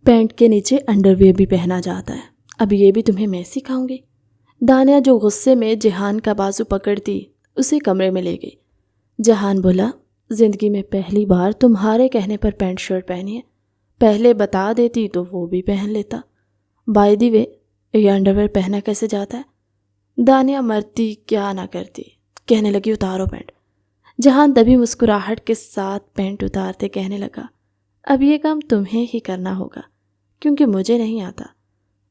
Pant کے نیچے underwear بھی پہنا جاتا ہے، اب یہ بھی تمہیں میں سکھاؤں گی۔ دانیہ جو غصے میں جہان کا بازو پکڑتی اسے کمرے میں لے گئی۔ جہان بولا، زندگی میں پہلی بار تمہارے کہنے پر پینٹ شرٹ پہنی ہے، پہلے بتا دیتی تو وہ بھی پہن لیتا۔ بائی دی وے، یہ انڈرویئر پہنا کیسے جاتا ہے؟ دانیہ مرتی کیا نہ کرتی، کہنے لگی اتارو پینٹ۔ جہان تبھی مسکراہٹ کے ساتھ پینٹ اتارتے کہنے لگا، اب یہ کام تمہیں ہی کرنا ہوگا کیونکہ مجھے نہیں آتا۔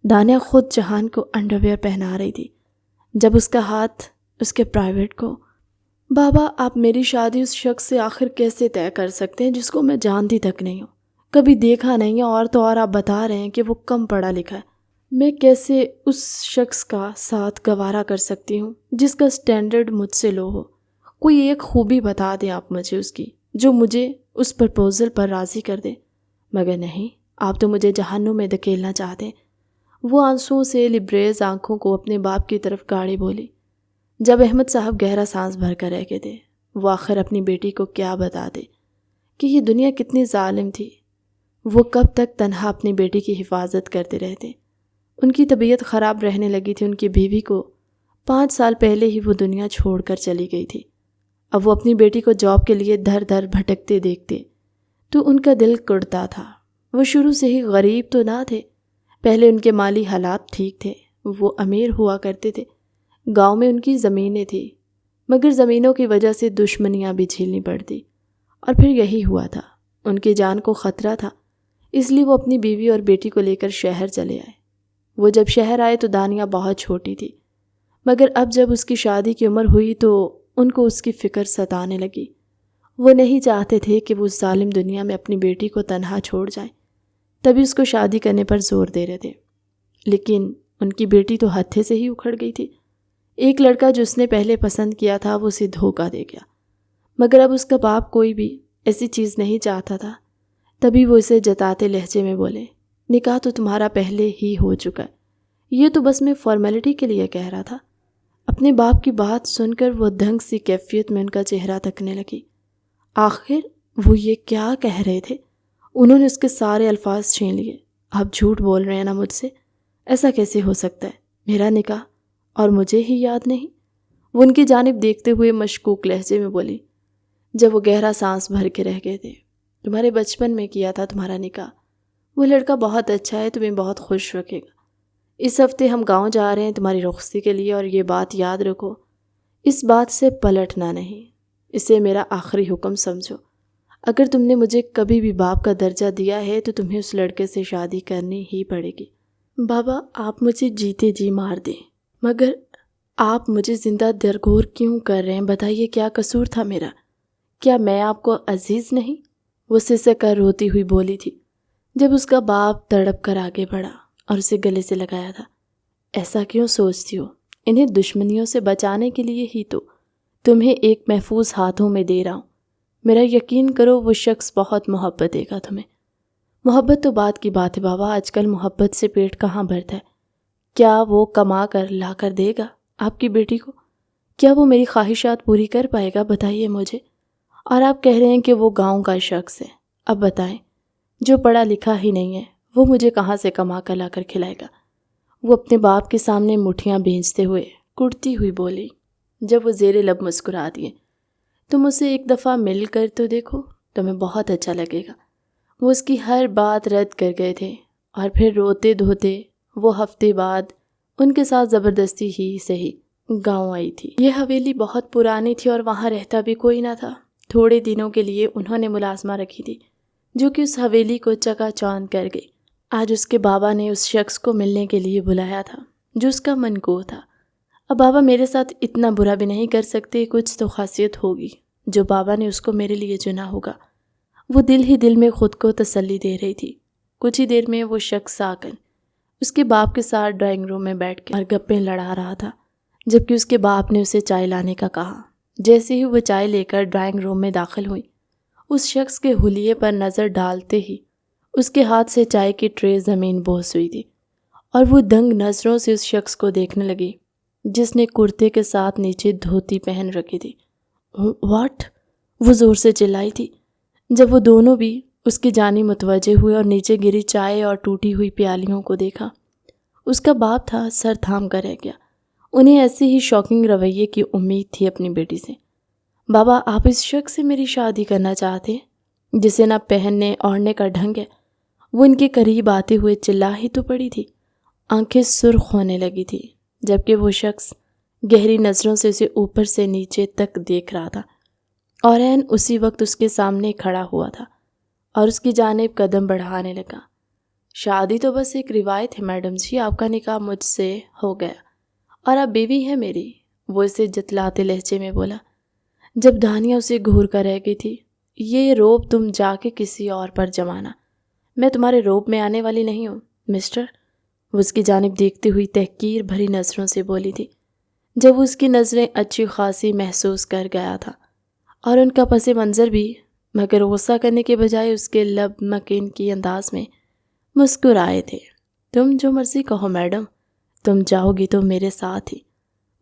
دانیہ خود جہان کو انڈرویئر پہنا رہی تھی جب اس کا ہاتھ اس کے پرائیویٹ کو۔ بابا، آپ میری شادی اس شخص سے آخر کیسے طے کر سکتے ہیں جس کو میں جانتی تک نہیں ہوں، کبھی دیکھا نہیں ہے، اور تو اور آپ بتا رہے ہیں کہ وہ کم پڑھا لکھا ہے۔ میں کیسے اس شخص کا ساتھ گوارا کر سکتی ہوں جس کا سٹینڈرڈ مجھ سے لو ہو؟ کوئی ایک خوبی بتا دیں آپ مجھے اس کی، جو مجھے اس پرپوزل پر راضی کر دے۔ مگر نہیں، آپ تو مجھے جہنم میں دھکیلنا چاہتے ہیں۔ وہ آنسوؤں سے لبریز آنکھوں کو اپنے باپ کی طرف گاڑی بولی۔ جب احمد صاحب گہرا سانس بھر کر رہ گئے تھے، وہ آخر اپنی بیٹی کو کیا بتا دے کہ یہ دنیا کتنی ظالم تھی۔ وہ کب تک تنہا اپنی بیٹی کی حفاظت کرتے رہتے؟ ان کی طبیعت خراب رہنے لگی تھی، ان کی بیوی کو 5 سال پہلے ہی وہ دنیا چھوڑ کر چلی گئی تھی۔ اب وہ اپنی بیٹی کو جاب کے لیے دھر دھر بھٹکتے دیکھتے تو ان کا دل کڑتا تھا۔ وہ شروع سے ہی غریب تو نہ تھے، پہلے ان کے مالی حالات ٹھیک تھے، وہ امیر ہوا کرتے تھے، گاؤں میں ان کی زمینیں تھیں، مگر زمینوں کی وجہ سے دشمنیاں بھی جھیلنی پڑتی، اور پھر یہی ہوا تھا، ان کی جان کو خطرہ تھا، اس لیے وہ اپنی بیوی اور بیٹی کو لے کر شہر چلے آئے۔ وہ جب شہر آئے تو دانیہ بہت چھوٹی تھی، مگر اب جب اس کی شادی کی عمر ہوئی تو ان کو اس کی فکر ستانے لگی۔ وہ نہیں چاہتے تھے کہ وہ اس ظالم دنیا میں اپنی بیٹی کو تنہا چھوڑ جائیں، تبھی اس کو شادی کرنے پر زور دے رہے تھے۔ لیکن ان کی بیٹی تو ہتھے سے ہی اکھڑ گئی تھی۔ ایک لڑکا جو اس نے پہلے پسند کیا تھا وہ اسے دھوکہ دے گیا، مگر اب اس کا باپ کوئی بھی ایسی چیز نہیں چاہتا تھا۔ تبھی وہ اسے جتاتے لہجے میں بولے، نکاح تو تمہارا پہلے ہی ہو چکا ہے، یہ تو بس میں فارمیلٹی کے لیے کہہ رہا تھا۔ اپنے باپ کی بات سن کر وہ دھنگ سی کیفیت میں ان کا چہرہ تکنے لگی۔ آخر وہ یہ کیا کہہ رہے تھے؟ انہوں نے اس کے سارے الفاظ چھین لیے۔ آپ جھوٹ بول رہے ہیں نا مجھ سے، ایسا کیسے ہو سکتا ہے؟ میرا نکاح اور مجھے ہی یاد نہیں؟ وہ ان کی جانب دیکھتے ہوئے مشکوک لہجے میں بولی۔ جب وہ گہرا سانس بھر کے رہ گئے تھے، تمہارے بچپن میں کیا تھا تمہارا نکاح، وہ لڑکا بہت اچھا ہے، تمہیں بہت خوش رکھے گا۔ اس ہفتے ہم گاؤں جا رہے ہیں تمہاری رخصتی کے لیے، اور یہ بات یاد رکھو، اس بات سے پلٹنا نہیں، اسے میرا آخری حکم سمجھو۔ اگر تم نے مجھے کبھی بھی باپ کا درجہ دیا ہے تو تمہیں اس لڑکے سے شادی کرنی ہی پڑے گی۔ بابا، آپ مجھے جیتے جی مار دیں، مگر آپ مجھے زندہ درگور کیوں کر رہے ہیں؟ بتائیے کیا قصور تھا میرا؟ کیا میں آپ کو عزیز نہیں؟ وہ سسک کر روتی ہوئی بولی تھی جب اس کا باپ تڑپ کر آگے بڑھا اور اسے گلے سے لگایا تھا۔ ایسا کیوں سوچتی ہو؟ انہیں دشمنیوں سے بچانے کے لیے ہی تو تمہیں ایک محفوظ ہاتھوں میں دے رہا ہوں۔ میرا یقین کرو، وہ شخص بہت محبت دے گا تمہیں۔ محبت تو بات کی بات ہے بابا، آج کل محبت سے پیٹ کہاں بھرتا ہے؟ کیا وہ کما کر لا کر دے گا آپ کی بیٹی کو؟ کیا وہ میری خواہشات پوری کر پائے گا؟ بتائیے مجھے۔ اور آپ کہہ رہے ہیں کہ وہ گاؤں کا شخص ہے، اب بتائیں، جو پڑھا لکھا ہی نہیں ہے وہ مجھے کہاں سے کما کر لا کر کھلائے گا؟ وہ اپنے باپ کے سامنے مٹھیاں بھیجتے ہوئے کڑتی ہوئی بولی۔ جب وہ زیر لب مسکرا دیے، تم اسے ایک دفعہ مل کر تو دیکھو، تمہیں بہت اچھا لگے گا۔ وہ اس کی ہر بات رد کر گئے تھے، اور پھر روتے دھوتے وہ ہفتے بعد ان کے ساتھ زبردستی ہی صحیح گاؤں آئی تھی۔ یہ حویلی بہت پرانی تھی اور وہاں رہتا بھی کوئی نہ تھا۔ تھوڑے دنوں کے لیے انہوں نے ملازمہ رکھی تھی جو کہ اس حویلی کو چکا چوند کر گئی۔ آج اس کے بابا نے اس شخص کو ملنے کے لیے بلایا تھا جو اس کا منکو تھا۔ اب بابا میرے ساتھ اتنا برا بھی نہیں کر سکتے، کچھ تو خاصیت ہوگی جو بابا نے اس کو میرے لیے چنا ہوگا۔ وہ دل ہی دل میں خود کو تسلی دے رہی تھی۔ کچھ ہی دیر میں وہ شخص آ کر اس کے باپ کے ساتھ ڈرائنگ روم میں بیٹھ کے اور گپیں لڑا رہا تھا، جبکہ اس کے باپ نے اسے چائے لانے کا کہا۔ جیسے ہی وہ چائے لے کر ڈرائنگ روم میں داخل ہوئی، اس شخص کے حلیے پر نظر ڈالتے ہی اس کے ہاتھ سے چائے کی ٹرے زمین بوس ہوئی تھی، اور وہ دنگ نظروں سے اس شخص کو دیکھنے لگی جس نے کرتے کے ساتھ نیچے دھوتی پہن رکھی تھی۔ واٹ؟ وہ زور سے چلائی تھی جب وہ دونوں بھی اس کی جانب متوجہ ہوئے اور نیچے گری چائے اور ٹوٹی ہوئی پیالیوں کو دیکھا۔ اس کا باپ تھا، سر تھام کر رہ گیا۔ انہیں ایسی ہی شاکنگ رویے کی امید تھی اپنی بیٹی سے۔ بابا، آپ اس شخص سے میری شادی کرنا چاہتے ہیں جسے نہ پہننے اوڑھنے کا ڈھنگ ہے؟ وہ ان کے قریب آتے ہوئے چلا ہی تو پڑی تھی۔ آنکھیں سرخ ہونے لگی تھی جبکہ وہ شخص گہری نظروں سے اسے اوپر سے نیچے تک دیکھ رہا تھا اور عین اسی وقت اس کے سامنے کھڑا ہوا تھا اور اس کی جانب قدم بڑھانے لگا۔ شادی تو بس ایک روایت ہے میڈم جی، آپ کا نکاح مجھ سے ہو گیا اور اب بیوی ہے میری، وہ اسے جتلاتے لہجے میں بولا۔ جب دانیہ اسے گھور کر رہ گئی تھی، یہ روب تم جا کے کسی اور پر جمانا، میں تمہارے روب میں آنے والی نہیں ہوں مسٹر، وہ اس کی جانب دیکھتے ہوئی تحقیر بھری نظروں سے بولی تھی۔ جب اس کی نظریں اچھی خاصی محسوس کر گیا تھا اور ان کا پس منظر بھی، مگر غصہ کرنے کے بجائے اس کے لب مکین کی انداز میں مسکرائے تھے۔ تم جو مرضی کہو میڈم، تم جاؤ گی تو میرے ساتھ ہی،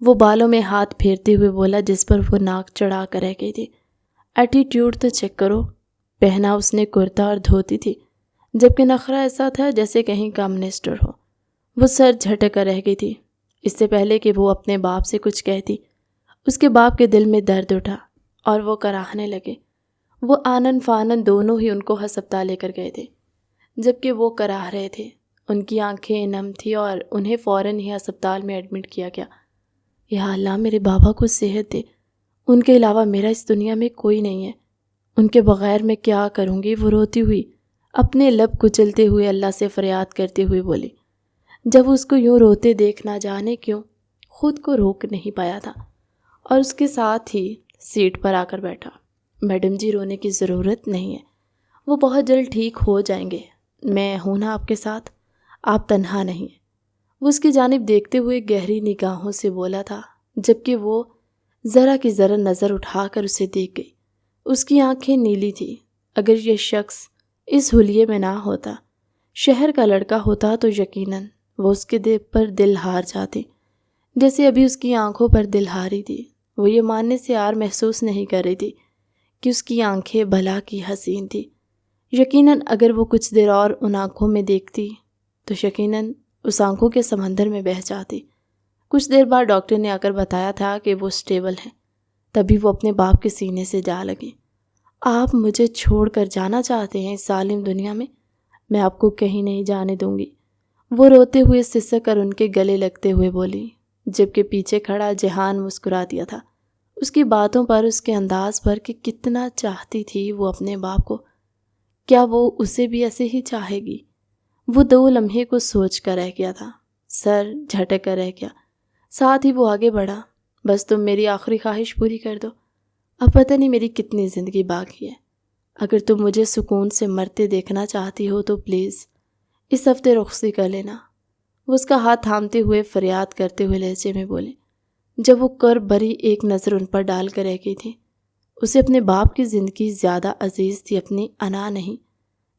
وہ بالوں میں ہاتھ پھیرتے ہوئے بولا جس پر وہ ناک چڑھا کر رہ گئی تھی۔ ایٹیٹیوڈ تو چیک کرو، پہنا اس نے کرتا اور دھوتی تھی جبکہ نخرہ ایسا تھا جیسے کہیں کا منسٹر ہو۔ وہ سر جھٹک کر رہ گئی تھی۔ اس سے پہلے کہ وہ اپنے باپ سے کچھ کہتی، اس کے باپ کے دل میں درد اٹھا اور وہ کراہنے لگے۔ وہ آنن فانن دونوں ہی ان کو ہسپتال لے کر گئے تھے۔ جبکہ وہ کراہ رہے تھے، ان کی آنکھیں نم تھیں اور انہیں فوراً ہی ہسپتال میں ایڈمٹ کیا گیا۔ یا اللہ میرے بابا کو صحت دے، ان کے علاوہ میرا اس دنیا میں کوئی نہیں ہے، ان کے بغیر میں کیا کروں گی، وہ روتی ہوئی اپنے لب کچلتے ہوئے اللہ سے فریاد کرتے ہوئے بولی۔ جب اس کو یوں روتے دیکھ نہ جانے کیوں خود کو روک نہیں پایا تھا اور اس کے ساتھ ہی سیٹ پر آ کر بیٹھا۔ میڈم جی رونے کی ضرورت نہیں ہے، وہ بہت جلد ٹھیک ہو جائیں گے، میں ہوں نا آپ کے ساتھ، آپ تنہا نہیں ہیں، وہ اس کی جانب دیکھتے ہوئے گہری نگاہوں سے بولا تھا جبکہ وہ ذرا کی ذرا نظر اٹھا کر اسے دیکھ گئی۔ اس کی آنکھیں نیلی تھی۔ اگر یہ شخص اس حلیے میں نہ ہوتا، شہر کا لڑکا ہوتا تو یقیناً وہ اس کے دل پر دل ہار جاتے، جیسے ابھی اس کی آنکھوں پر دل ہاری تھی۔ وہ یہ ماننے سے عار محسوس نہیں کر رہی تھی کہ اس کی آنکھیں بھلا کی حسین تھی۔ یقیناً اگر وہ کچھ دیر اور ان آنکھوں میں دیکھتی تو یقیناً اس آنکھوں کے سمندر میں بہہ جاتی۔ کچھ دیر بعد ڈاکٹر نے آ کر بتایا تھا کہ وہ اسٹیبل ہیں۔ تبھی وہ اپنے باپ کے سینے سے جا لگی۔ آپ مجھے چھوڑ کر جانا چاہتے ہیں اس ظالم دنیا میں آپ کو کہیں نہیں جانے دوں گی، وہ روتے ہوئے سسک کر ان کے گلے لگتے ہوئے بولی، جبکہ پیچھے کھڑا جہان مسکرا دیا تھا اس کی باتوں پر، اس کے انداز پر کہ کتنا چاہتی تھی وہ اپنے باپ کو۔ کیا وہ اسے بھی ایسے ہی چاہے گی؟ وہ 2 لمحے کو سوچ کر رہ گیا تھا، سر جھٹک کر رہ گیا۔ ساتھ ہی وہ آگے بڑھا، بس تم میری آخری خواہش پوری کر دو، اب پتہ نہیں میری کتنی زندگی باقی ہے، اگر تم مجھے سکون سے مرتے دیکھنا چاہتی ہو تو پلیز اس ہفتے رخصتی کر لینا، وہ اس کا ہاتھ تھامتے ہوئے فریاد کرتے ہوئے لہجے میں بولے۔ جب وہ کرب بھری ایک نظر ان پر ڈال کر رہ گئی تھی، اسے اپنے باپ کی زندگی زیادہ عزیز تھی، اپنی انا نہیں۔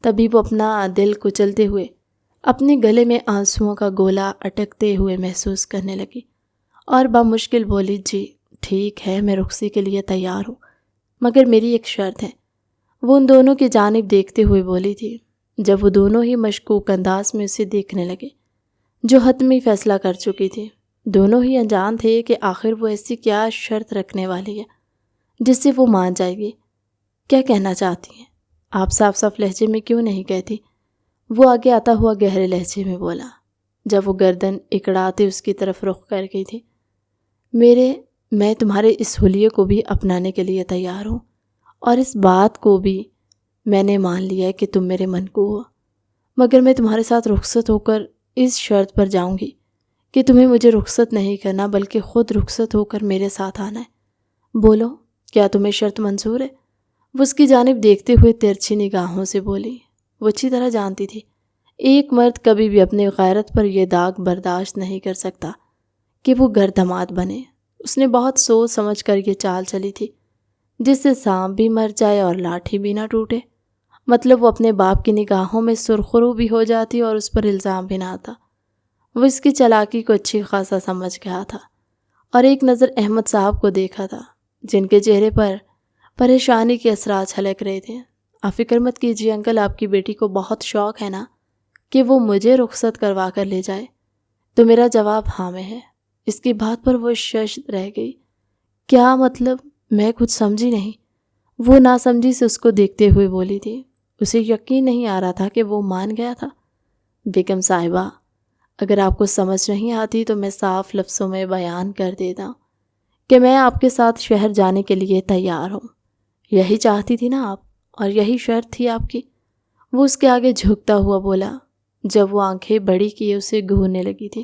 تبھی وہ اپنا دل کچلتے ہوئے اپنے گلے میں آنسوؤں کا گولا اٹکتے ہوئے محسوس کرنے لگی اور بامشکل بولی، جی ٹھیک ہے، میں رخصتی کے لیے تیار ہوں، مگر میری ایک شرط ہے۔ وہ ان دونوں کی جانب دیکھتے ہوئے بولی تھی جب وہ دونوں ہی مشکوک انداز میں اسے دیکھنے لگے، جو حتمی فیصلہ کر چکی تھی۔ دونوں ہی انجان تھے کہ آخر وہ ایسی کیا شرط رکھنے والی ہے جس سے وہ مان جائے گی۔ کیا کہنا چاہتی ہیں آپ؟ صاف صاف لہجے میں کیوں نہیں کہتی؟ وہ آگے آتا ہوا گہرے لہجے میں بولا جب وہ گردن اکڑاتے اس کی طرف رخ کر گئی تھی۔ میں تمہارے اس حلیے کو بھی اپنانے کے لیے تیار ہوں اور اس بات کو بھی میں نے مان لیا ہے کہ تم میرے من کو ہو، مگر میں تمہارے ساتھ رخصت ہو کر اس شرط پر جاؤں گی کہ تمہیں مجھے رخصت نہیں کرنا بلکہ خود رخصت ہو کر میرے ساتھ آنا ہے۔ بولو کیا تمہیں شرط منظور ہے؟ وہ اس کی جانب دیکھتے ہوئے ترچھی نگاہوں سے بولی۔ وہ اچھی طرح جانتی تھی ایک مرد کبھی بھی اپنی غیرت پر یہ داغ برداشت نہیں کر سکتا کہ وہ گردماد بنے۔ اس نے بہت سوچ سمجھ کر یہ چال چلی تھی جس سے سانپ بھی مر جائے اور لاٹھی بھی نہ ٹوٹے۔ مطلب وہ اپنے باپ کی نگاہوں میں سرخرو بھی ہو جاتی اور اس پر الزام بھی نہ آتا۔ وہ اس کی چالاکی کو اچھی خاصا سمجھ گیا تھا اور ایک نظر احمد صاحب کو دیکھا تھا جن کے چہرے پر پریشانی کے اثرات چھلک رہے تھے۔ آپ فکر مت کیجیے انکل، آپ کی بیٹی کو بہت شوق ہے نا کہ وہ مجھے رخصت کروا کر لے جائے؟ تو میرا جواب ہاں میں ہے۔ اس کی بات پر وہ ششد رہ گئی۔ کیا مطلب؟ میں کچھ سمجھی نہیں۔ وہ ناسمجھی سے اس کو دیکھتے ہوئے بولی تھی۔ اسے یقین نہیں آ رہا تھا کہ وہ مان گیا تھا۔ بیگم صاحبہ، اگر آپ کو سمجھ نہیں آتی تو میں صاف لفظوں میں بیان کر دیتا ہوں کہ میں آپ کے ساتھ شہر جانے کے لیے تیار ہوں۔ یہی چاہتی تھی نا آپ، اور یہی شرط تھی آپ کی؟ وہ اس کے آگے جھکتا ہوا بولا۔ جب وہ آنکھیں بڑی کیے اسے گھورنے لگی تھی،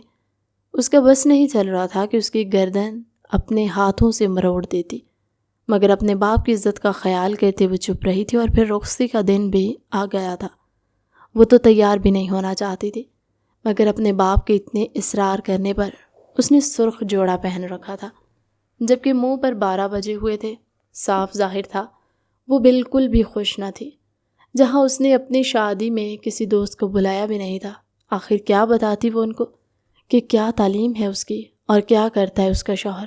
اس کا بس نہیں چل رہا تھا کہ اس کی گردن اپنے ہاتھوں سے مروڑ دیتی، مگر اپنے باپ کی عزت کا خیال کرتے ہوئے چپ رہی تھی۔ اور پھر رخصتی کا دن بھی آ گیا تھا۔ وہ تو تیار بھی نہیں ہونا چاہتی تھی، مگر اپنے باپ کے اتنے اصرار کرنے پر اس نے سرخ جوڑا پہن رکھا تھا، جبکہ منہ پر 12 بجے ہوئے تھے۔ صاف ظاہر تھا وہ بالکل بھی خوش نہ تھی۔ جہاں اس نے اپنی شادی میں کسی دوست کو بلایا بھی نہیں تھا، آخر کیا بتاتی وہ ان کو کہ کیا تعلیم ہے اس کی اور کیا کرتا ہے اس کا شوہر؟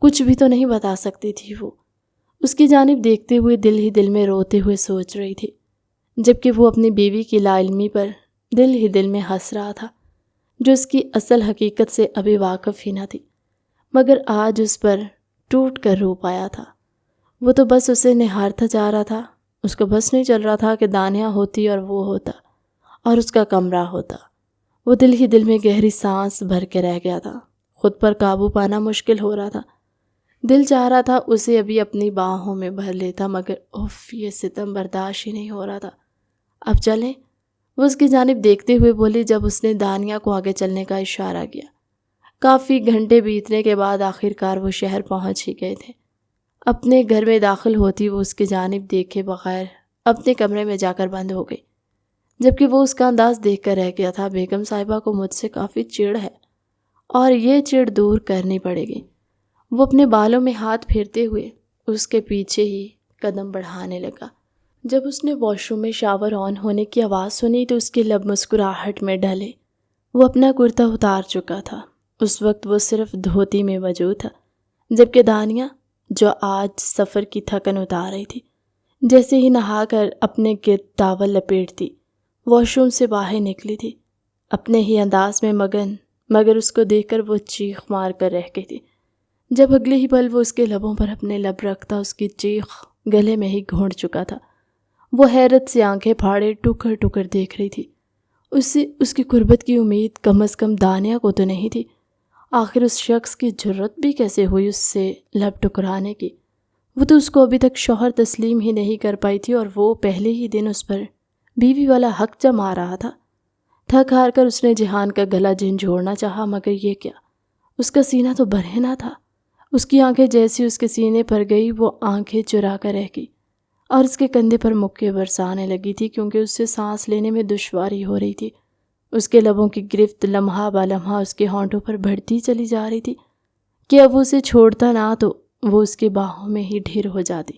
کچھ بھی تو نہیں بتا سکتی تھی وہ۔ اس کی جانب دیکھتے ہوئے دل ہی دل میں روتے ہوئے سوچ رہی تھی، جبکہ وہ اپنی بیوی کی لا علمی پر دل ہی دل میں ہنس رہا تھا، جو اس کی اصل حقیقت سے ابھی واقف ہی نہ تھی، مگر آج اس پر ٹوٹ کر رو پایا تھا۔ وہ تو بس اسے نہارتا جا رہا تھا۔ اس کو بس نہیں چل رہا تھا کہ دانیہ ہوتی اور وہ ہوتا اور اس کا کمرہ ہوتا۔ وہ دل ہی دل میں گہری سانس بھر کے رہ گیا تھا۔ خود پر قابو پانا مشکل ہو رہا تھا۔ دل چاہ رہا تھا اسے ابھی اپنی باہوں میں بھر لیتا، مگر اف، یہ ستم برداشت ہی نہیں ہو رہا تھا۔ اب چلیں؟ وہ اس کی جانب دیکھتے ہوئے بولی جب اس نے دانیہ کو آگے چلنے کا اشارہ کیا۔ کافی گھنٹے بیتنے کے بعد آخر کار وہ شہر پہنچ ہی گئے تھے۔ اپنے گھر میں داخل ہوتی وہ اس کی جانب دیکھے بغیر اپنے کمرے میں جا کر بند ہو گئی، جبکہ وہ اس کا انداز دیکھ کر رہ گیا تھا۔ بیگم صاحبہ کو مجھ سے کافی چڑ ہے اور یہ چڑ دور کرنی پڑے گی۔ وہ اپنے بالوں میں ہاتھ پھیرتے ہوئے اس کے پیچھے ہی قدم بڑھانے لگا۔ جب اس نے واش روم میں شاور آن ہونے کی آواز سنی تو اس کے لب مسکراہٹ میں ڈھلے۔ وہ اپنا کرتا اتار چکا تھا۔ اس وقت وہ صرف دھوتی میں موجود تھا، جبکہ دانیہ، جو آج سفر کی تھکن اتار رہی تھی، جیسے ہی نہا کر اپنے گرد ٹاول لپیٹتی واش روم سے باہر نکلی تھی، اپنے ہی انداز میں مگن، مگر اس کو دیکھ کر وہ چیخ مار کر رہ گئی تھی۔ جب اگلے ہی پل وہ اس کے لبوں پر اپنے لب رکھتا، اس کی چیخ گلے میں ہی گھونٹ چکا تھا۔ وہ حیرت سے آنکھیں پھاڑے ٹکر ٹکر دیکھ رہی تھی۔ اس کی قربت کی امید کم از کم دانیہ کو تو نہیں تھی۔ آخر اس شخص کی جرت بھی کیسے ہوئی اس سے لب ٹکرانے کی؟ وہ تو اس کو ابھی تک شوہر تسلیم ہی نہیں کر پائی تھی، اور وہ پہلے ہی دن اس پر بیوی والا حق جما رہا تھا۔ تھک ہار کر اس نے جہان کا گلا جھنجھوڑنا چاہا، مگر یہ کیا، اس کا سینہ تو برہنہ تھا۔ اس کی آنکھیں جیسی اس کے سینے پر گئی، وہ آنکھیں چرا کر رہ گئی اور اس کے کندھے پر مکے برسانے لگی تھی، کیونکہ اس سے سانس لینے میں دشواری ہو رہی تھی۔ اس کے لبوں کی گرفت لمحہ با لمحہ اس کے ہونٹوں پر بڑھتی چلی جا رہی تھی کہ اب اسے چھوڑتا نہ تو وہ اس کے باہوں میں ہی ڈھیر ہو جاتی۔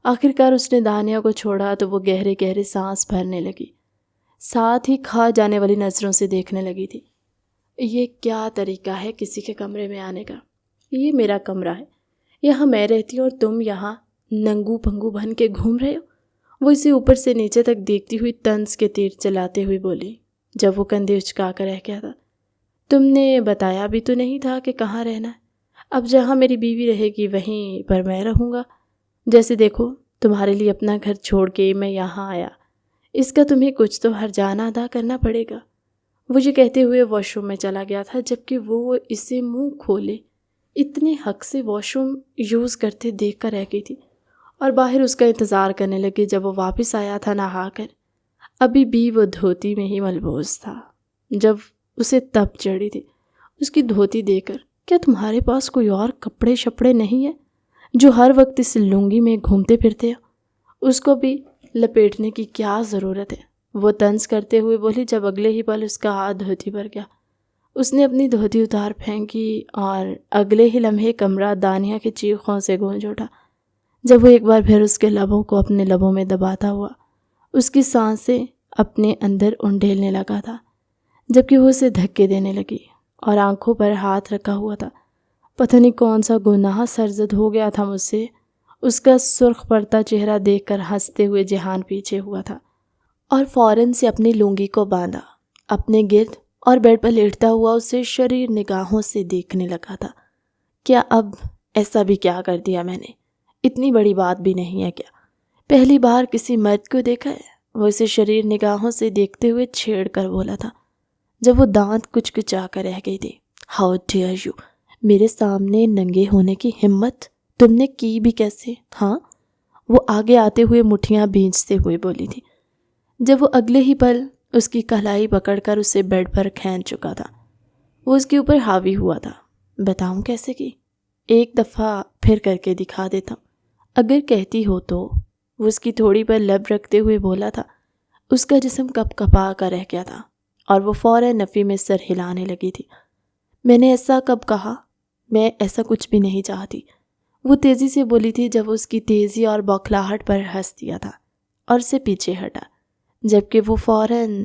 آخر کار اس نے دانیہ کو چھوڑا تو وہ گہرے گہرے سانس بھرنے لگی، ساتھ ہی کھا جانے والی نظروں سے دیکھنے لگی تھی۔ یہ کیا طریقہ ہے کسی کے کمرے میں آنے کا؟ یہ میرا کمرہ ہے، یہاں میں رہتی ہوں اور تم یہاں ننگو پنگو بن کے گھوم رہے ہو۔ وہ اسے اوپر سے نیچے تک دیکھتی ہوئی طنز کے تیر چلاتے ہوئے بولی، جب وہ کندھے اچکا کر رہ گیا تھا۔ تم نے بتایا بھی تو نہیں تھا کہ کہاں رہنا ہے۔ اب جہاں میری بیوی رہے گی وہیں پر میں رہوں گا۔ جیسے دیکھو، تمہارے لیے اپنا گھر چھوڑ کے میں یہاں آیا، اس کا تمہیں کچھ تو ہرجانہ ادا کرنا پڑے گا۔ وہ یہ کہتے ہوئے واش روم میں چلا گیا تھا، جبکہ وہ اسے منہ کھولے اتنے حق سے واش روم یوز کرتے دیکھ کر رہ گئی تھی، اور باہر اس کا انتظار کرنے لگی جب وہ واپس آیا تھا نہا کر۔ ابھی بھی وہ دھوتی میں ہی ملبوس تھا جب اسے تب چڑھی تھی۔ اس کی دھوتی دیکھ کر، کیا تمہارے پاس کوئی اور کپڑے شپڑے نہیں ہیں جو ہر وقت اس لنگی میں گھومتے پھرتے ہو؟ اس کو بھی لپیٹنے کی کیا ضرورت ہے؟ وہ طنز کرتے ہوئے بولی جب اگلے ہی پل اس کا ہاتھ دھوتی پر گیا۔ اس نے اپنی دھوتی اتار پھینکی اور اگلے ہی لمحے کمرہ دانیہ کے چیخوں سے گونج اٹھا، جب وہ ایک بار پھر اس کے لبوں کو اپنے لبوں میں دباتا ہوا اس کی سانسیں اپنے اندر انڈیلنے لگا تھا، جبکہ وہ اسے دھکے دینے لگی اور آنکھوں پر ہاتھ رکھا ہوا تھا۔ پتہ نہیں کون سا گناہ سرزد ہو گیا تھا مجھ سے، اس کا سرخ پڑتا چہرہ دیکھ کر ہنستے ہوئے جہان پیچھے ہوا تھا اور فوراً سے اپنی لنگی کو باندھا اپنے گرد اور بیڈ پر لیٹتا ہوا اسے شریر نگاہوں سے دیکھنے لگا تھا۔ کیا اب ایسا بھی کیا کر دیا میں نے؟ اتنی بڑی بات بھی نہیں ہے کیا؟ پہلی بار کسی مرد کو دیکھا ہے؟ وہ اسے شریر نگاہوں سے دیکھتے ہوئے چھیڑ کر بولا تھا جب وہ دانت کچکچا کر رہ گئی تھی۔ ہاؤ ڈیئر یو، میرے سامنے ننگے ہونے کی ہمت تم نے کی بھی کیسے؟ ہاں، وہ آگے آتے ہوئے مٹھیاں بھینچتے ہوئے بولی تھی جب وہ اگلے ہی پل اس کی کلائی پکڑ کر اسے بیڈ پر کھینچ چکا تھا۔ وہ اس کے اوپر حاوی ہوا تھا۔ بتاؤں کیسے کی؟ ایک دفعہ پھر کر کے دکھا دیتا ہوں اگر کہتی ہو تو، وہ اس کی تھوڑی پر لب رکھتے ہوئے بولا تھا۔ اس کا جسم کپ کپا کر رہ گیا تھا اور وہ فوراً نفی میں سر ہلانے لگی تھی۔ میں نے ایسا کب کہا؟ میں ایسا کچھ بھی نہیں چاہتی، وہ تیزی سے بولی تھی جب اس کی تیزی اور بوکھلاہٹ پر ہنس دیا تھا اور اسے پیچھے ہٹا، جبکہ وہ فوراً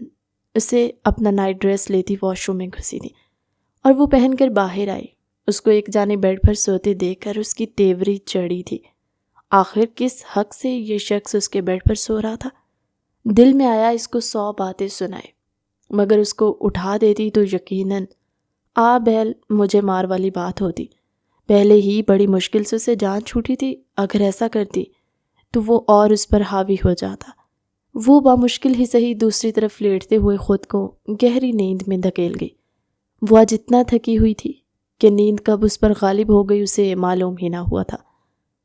اسے اپنا نائٹ ڈریس لیتی واش روم میں گھسی تھی اور وہ پہن کر باہر آئی۔ اس کو ایک جانب بیڈ پر سوتے دیکھ کر اس کی تیوری چڑھی تھی۔ آخر کس حق سے یہ شخص اس کے بیڈ پر سو رہا تھا؟ دل میں آیا اس کو 100 باتیں سنائے، مگر اس کو اٹھا دیتی تو یقیناً بیل مجھے مار والی بات ہوتی۔ پہلے ہی بڑی مشکل سے اسے جان چھوٹی تھی، اگر ایسا کرتی تو وہ اور اس پر حاوی ہو جاتا۔ وہ بامشکل ہی صحیح دوسری طرف لیٹتے ہوئے خود کو گہری نیند میں دھکیل گئی۔ وہ آج اتنا تھکی ہوئی تھی کہ نیند کب اس پر غالب ہو گئی اسے معلوم ہی نہ ہوا تھا۔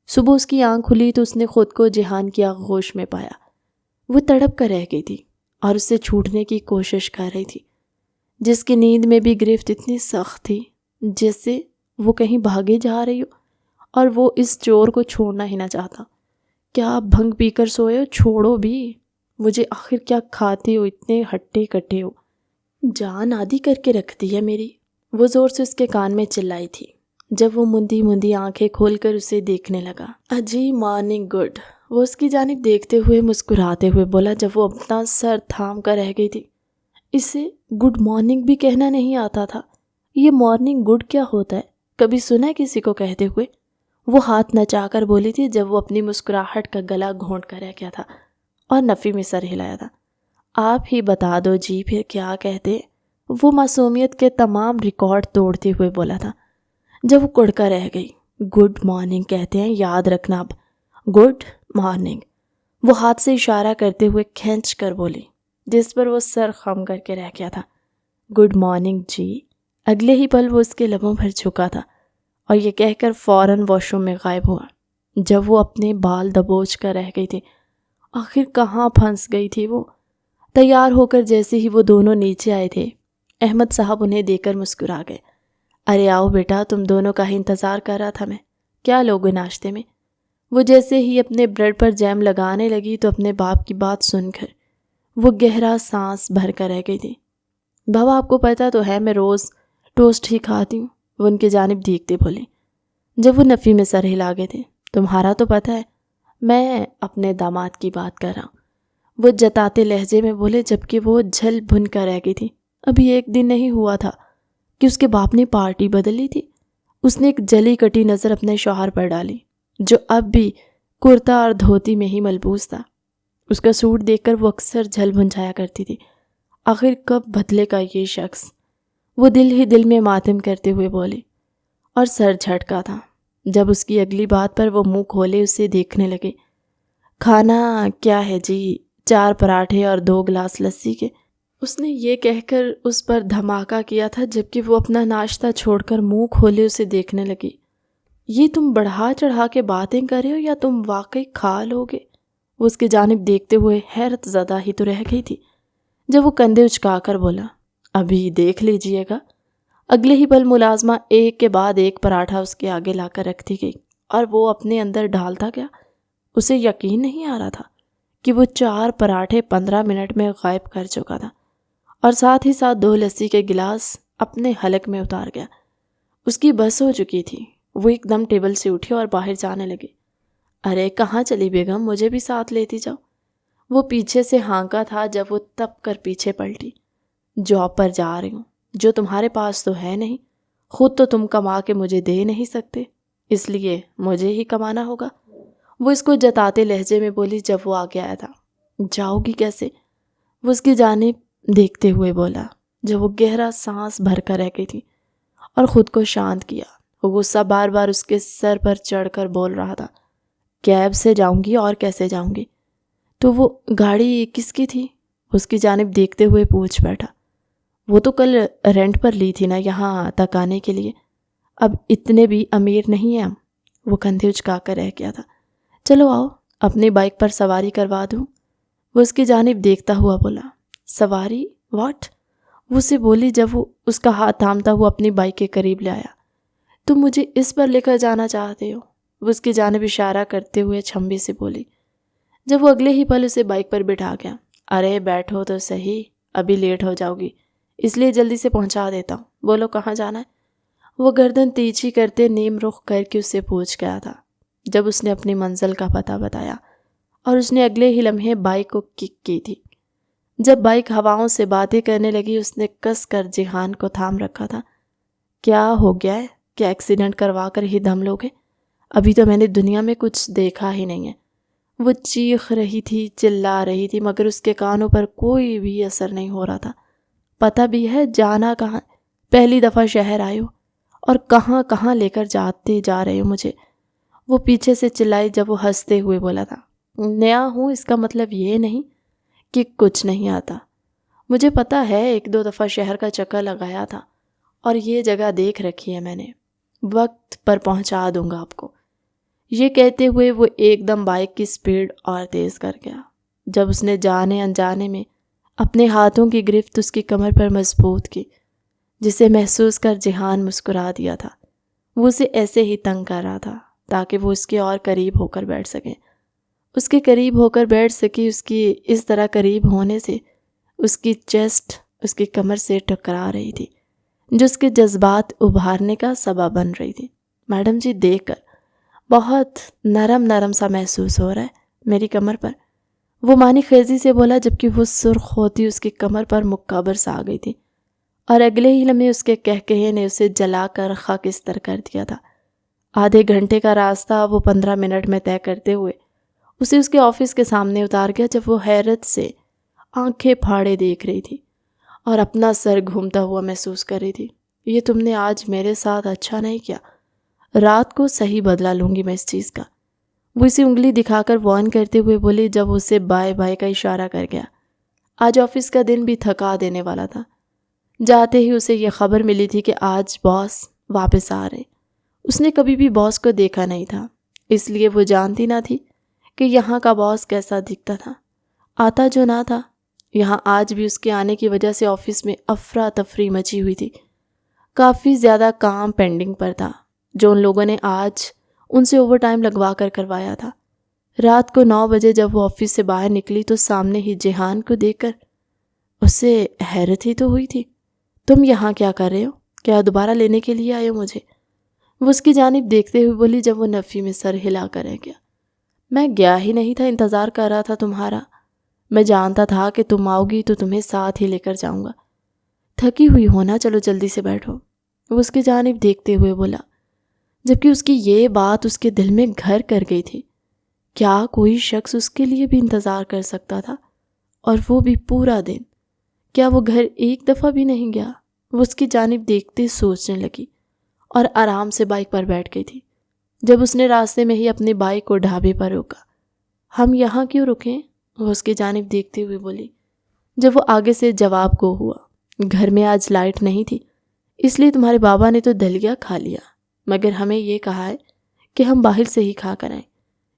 صبح اس کی آنکھ کھلی تو اس نے خود کو جہان کی آغوش میں پایا۔ وہ تڑپ کر رہ گئی تھی اور اس سے چھوٹنے کی کوشش کر رہی تھی، جس کی نیند میں بھی گرفت اتنی سخت تھی جیسے وہ کہیں بھاگے جا رہی ہو اور وہ اس چور کو چھوڑنا ہی نہ چاہتا۔ کیا بھنگ پی کر سوئے ہو؟ چھوڑو بھی مجھے، آخر کیا کھاتے ہو؟ اتنے ہٹے کٹے ہو، جان آدھی کر کے رکھ دی ہے میری، وہ زور سے اس کے کان میں چلائی تھی جب وہ مندی مندی آنکھیں کھول کر اسے دیکھنے لگا۔ اجی مارننگ گڈ، وہ اس کی جانب دیکھتے ہوئے مسکراتے ہوئے بولا جب وہ اپنا سر تھام کر رہ گئی تھی۔ اسے گڈ مارننگ بھی کہنا نہیں آتا تھا۔ یہ مارننگ گڈ کیا ہوتا ہے؟ کبھی سنا ہے کسی کو کہتے ہوئے؟ وہ ہاتھ نچا کر بولی تھی جب وہ اپنی مسکراہٹ کا گلا گھونٹ کر رہ گیا تھا اور نفی میں سر ہلایا تھا۔ آپ ہی بتا دو جی پھر کیا کہتے؟ وہ معصومیت کے تمام ریکارڈ توڑتے ہوئے بولا تھا جب وہ کڑ کر رہ گئی۔ گڈ مارننگ کہتے ہیں، یاد رکھنا اب، گڈ مارننگ، وہ ہاتھ سے اشارہ کرتے ہوئے کھینچ کر بولی جس پر وہ سر خم کر کے رہ گیا تھا۔ گڈ مارننگ جی۔ اگلے ہی پل وہ اس کے لبوں پر جھکا تھا اور یہ کہہ کر فوراً واش روم میں غائب ہوا جب وہ اپنے بال دبوچ کر رہ گئی تھی۔ آخر کہاں پھنس گئی تھی وہ؟ تیار ہو کر جیسے ہی وہ دونوں نیچے آئے تھے، احمد صاحب انہیں دیکھ کر مسکرا گئے۔ ارے آؤ بیٹا، تم دونوں کا ہی انتظار کر رہا تھا میں۔ کیا لوگے ناشتے میں؟ وہ جیسے ہی اپنے بریڈ پر جیم لگانے لگی تو اپنے باپ کی بات سن کر وہ گہرا سانس بھر کر رہ گئی تھی۔ بابا آپ کو پتہ تو ہے میں روز ٹوسٹ ہی کھاتی ہوں، وہ ان کی جانب دیکھتے بولے جب وہ نفی میں سر ہلا گئے تھے۔ تمہارا تو پتہ ہے میں اپنے داماد کی بات کر رہا ہوں، وہ جتاتے لہجے میں بولے جبکہ وہ جھل بھن کر رہ گئی تھی۔ ابھی ایک دن نہیں ہوا تھا کہ اس کے باپ نے پارٹی بدل لی تھی۔ اس نے ایک جلی کٹی نظر اپنے شوہر پر ڈالی جو اب بھی کرتا اور دھوتی میں ہی ملبوس تھا۔ اس کا سوٹ دیکھ کر وہ اکثر جھل بھن جایا کرتی تھی۔ آخر کب بدلے گا یہ شخص؟ وہ دل ہی دل میں ماتم کرتے ہوئے بولے اور سر جھٹکا تھا جب اس کی اگلی بات پر وہ منہ کھولے اسے دیکھنے لگے۔ کھانا کیا ہے جی؟ 4 پراٹھے اور 2 گلاس لسی کے، اس نے یہ کہہ کر اس پر دھماکہ کیا تھا جبکہ وہ اپنا ناشتہ چھوڑ کر منہ کھولے اسے دیکھنے لگی۔ یہ تم بڑھا چڑھا کے باتیں کر رہے ہو یا تم واقعی کھا لوگے؟ وہ اس کی جانب دیکھتے ہوئے حیرت زدہ ہی تو رہ گئی تھی جب وہ کندھے اچکا کر بولا ابھی دیکھ لیجئے گا۔ اگلے ہی پل ملازمہ ایک کے بعد ایک پراٹھا اس کے آگے لا کر رکھتی گئی اور وہ اپنے اندر ڈالتا گیا۔ اسے یقین نہیں آ رہا تھا کہ وہ 4 پراٹھے 15 منٹ میں غائب کر چکا تھا اور ساتھ ہی ساتھ 2 لسی کے گلاس اپنے حلق میں اتار گیا۔ اس کی بس ہو چکی تھی۔ وہ ایک دم ٹیبل سے اٹھی اور باہر جانے لگی۔ ارے کہاں چلی بیگم، مجھے بھی ساتھ لیتی جاؤ۔ وہ پیچھے سے ہانکا تھا جب وہ تپ کر پیچھے پلٹی۔ جاب پر جا رہی ہوں جو تمہارے پاس تو ہے نہیں، خود تو تم کما کے مجھے دے نہیں سکتے، اس لیے مجھے ہی کمانا ہوگا۔ وہ اس کو جتاتے لہجے میں بولی جب وہ آگے آیا تھا۔ جاؤ گی کیسے؟ وہ اس کی جانب دیکھتے ہوئے بولا جب وہ گہرا سانس بھر کر رہ گئی تھی اور خود کو شانت کیا۔ وہ غصہ بار بار اس کے سر پر چڑھ کر بول رہا تھا، کیب سے جاؤں گی اور کیسے جاؤں گی؟ تو وہ گاڑی کس کی تھی؟ اس کی جانب دیکھتے ہوئے پوچھ بیٹھا۔ وہ تو کل رینٹ پر لی تھی نا یہاں تک آنے کے لیے، اب اتنے بھی امیر نہیں ہیں ہم۔ وہ کندھے اچکا کر رہ گیا تھا۔ چلو آؤ اپنی بائک پر سواری کروا دوں۔ وہ اس کی جانب دیکھتا ہوا بولا، سواری واٹ؟ وہ اسے بولی جب وہ اس کا ہاتھ تھامتا ہوا اپنی بائک کے قریب لے آیا۔ تم مجھے اس پر لے کر جانا چاہتے ہو؟ وہ اس کی جانب اشارہ کرتے ہوئے چھمبی سے بولی۔ جب وہ اگلے ہی پل اسے بائک پر بٹھا گیا۔ ارے بیٹھو تو صحیح، ابھی لیٹ ہو جاؤ گی، اس لیے جلدی سے پہنچا دیتا ہوں۔ بولو کہاں جانا ہے؟ وہ گردن تیچھی کرتے نیم رخ کر کے اسے پوچھ گیا تھا۔ جب اس نے اپنی منزل کا پتہ بتایا اور اس نے اگلے ہی لمحے بائک کو کک کی تھی۔ جب بائک ہواؤں سے باتیں کرنے لگی اس نے کس کر جہان کو تھام رکھا تھا۔ کیا ہو گیا ہے؟ کیا ایکسیڈنٹ کروا کر ہی دم لوگے؟ ابھی تو میں نے دنیا میں کچھ دیکھا ہی نہیں ہے۔ وہ چیخ رہی تھی، چلا رہی تھی، مگر اس کے کانوں پر کوئی بھی اثر نہیں ہو رہا تھا۔ پتہ بھی ہے جانا کہاں؟ پہلی دفعہ شہر آئے ہو اور کہاں کہاں لے کر جاتے جا رہے ہو مجھے؟ وہ پیچھے سے چلائی جب وہ ہنستے ہوئے بولا تھا، نیا ہوں اس کا مطلب یہ نہیں کہ کچھ نہیں آتا۔ مجھے پتہ ہے ایک دو دفعہ شہر کا چکر لگایا تھا اور یہ جگہ دیکھ رکھی ہے میں نے، وقت پر پہنچا دوں گا آپ کو۔ یہ کہتے ہوئے وہ ایک دم بائک کی سپیڈ اور تیز کر گیا۔ جب اس نے جانے انجانے میں اپنے ہاتھوں کی گرفت اس کی کمر پر مضبوط کی، جسے محسوس کر جہان مسکرا دیا تھا۔ وہ اسے ایسے ہی تنگ کر رہا تھا تاکہ وہ اس کے اور قریب ہو کر بیٹھ سکے۔ اس کے قریب ہو کر بیٹھ سکی۔ اس کی اس طرح قریب ہونے سے اس کی چیسٹ اس کی کمر سے ٹکرا رہی تھی، جو اس کے جذبات ابھارنے کا سبب بن رہی تھی۔ میڈم جی دیکھ کر بہت نرم نرم سا محسوس ہو رہا ہے میری کمر پر، وہ معنی خیزی سے بولا جبکہ وہ سرخ ہوتی اس کی کمر پر مکہ برس آ گئی تھی اور اگلے ہی لمحے اس کے کہکہے نے اسے جلا کر خاکستر کر دیا تھا۔ آدھے گھنٹے کا راستہ وہ 15 منٹ میں طے کرتے ہوئے اسے اس کے آفس کے سامنے اتار گیا، جب وہ حیرت سے آنکھیں پھاڑے دیکھ رہی تھی اور اپنا سر گھومتا ہوا محسوس کر رہی تھی۔ یہ تم نے آج میرے ساتھ اچھا نہیں کیا، رات کو صحیح بدلہ لوں گی میں اس چیز کا۔ وہ اسے انگلی دکھا کر وارن کرتے ہوئے بولی جب اسے بائے بائے کا اشارہ کر گیا۔ آج آفس کا دن بھی تھکا دینے والا تھا۔ جاتے ہی اسے یہ خبر ملی تھی کہ آج باس واپس آ رہے۔ اس نے کبھی بھی باس کو دیکھا نہیں تھا، اس لیے وہ جانتی نہ تھی کہ یہاں کا باس کیسا دکھتا تھا۔ آتا جو نہ تھا، یہاں آج بھی اس کے آنے کی وجہ سے آفس میں افراتفری مچی ہوئی تھی۔ کافی زیادہ کام پینڈنگ پر تھا جو ان لوگوں نے آج ان سے اوور ٹائم لگوا کر کروایا تھا۔ رات کو 9 بجے جب وہ آفس سے باہر نکلی تو سامنے ہی جہان کو دیکھ کر اسے حیرت ہی تو ہوئی تھی۔ تم یہاں کیا کر رہے ہو؟ کیا دوبارہ لینے کے لیے آئے ہو مجھے؟ وہ اس کی جانب دیکھتے ہوئے بولی جب وہ نفی میں سر ہلا کر رہ گیا۔ میں گیا ہی نہیں تھا، انتظار کر رہا تھا تمہارا۔ میں جانتا تھا کہ تم آؤ گی تو تمہیں ساتھ ہی لے کر جاؤں گا۔ تھکی ہوئی ہو نا، چلو جلدی سے بیٹھو۔ وہ اس کی جانب دیکھتے ہوئے بولا، جبکہ اس کی یہ بات اس کے دل میں گھر کر گئی تھی۔ کیا کوئی شخص اس کے لیے بھی انتظار کر سکتا تھا، اور وہ بھی پورا دن؟ کیا وہ گھر ایک دفعہ بھی نہیں گیا؟ وہ اس کی جانب دیکھتے سوچنے لگی اور آرام سے بائک پر بیٹھ گئی تھی۔ جب اس نے راستے میں ہی اپنی بائک کو ڈھابے پر روکا۔ ہم یہاں کیوں رکیں؟ وہ اس کی جانب دیکھتے ہوئے بولی۔ جب وہ آگے سے جواب گو ہوا، گھر میں آج لائٹ نہیں تھی، اس لیے تمہارے بابا نے تو دلیا کھا لیا، مگر ہمیں یہ کہا ہے کہ ہم باہر سے ہی کھا کر آئیں،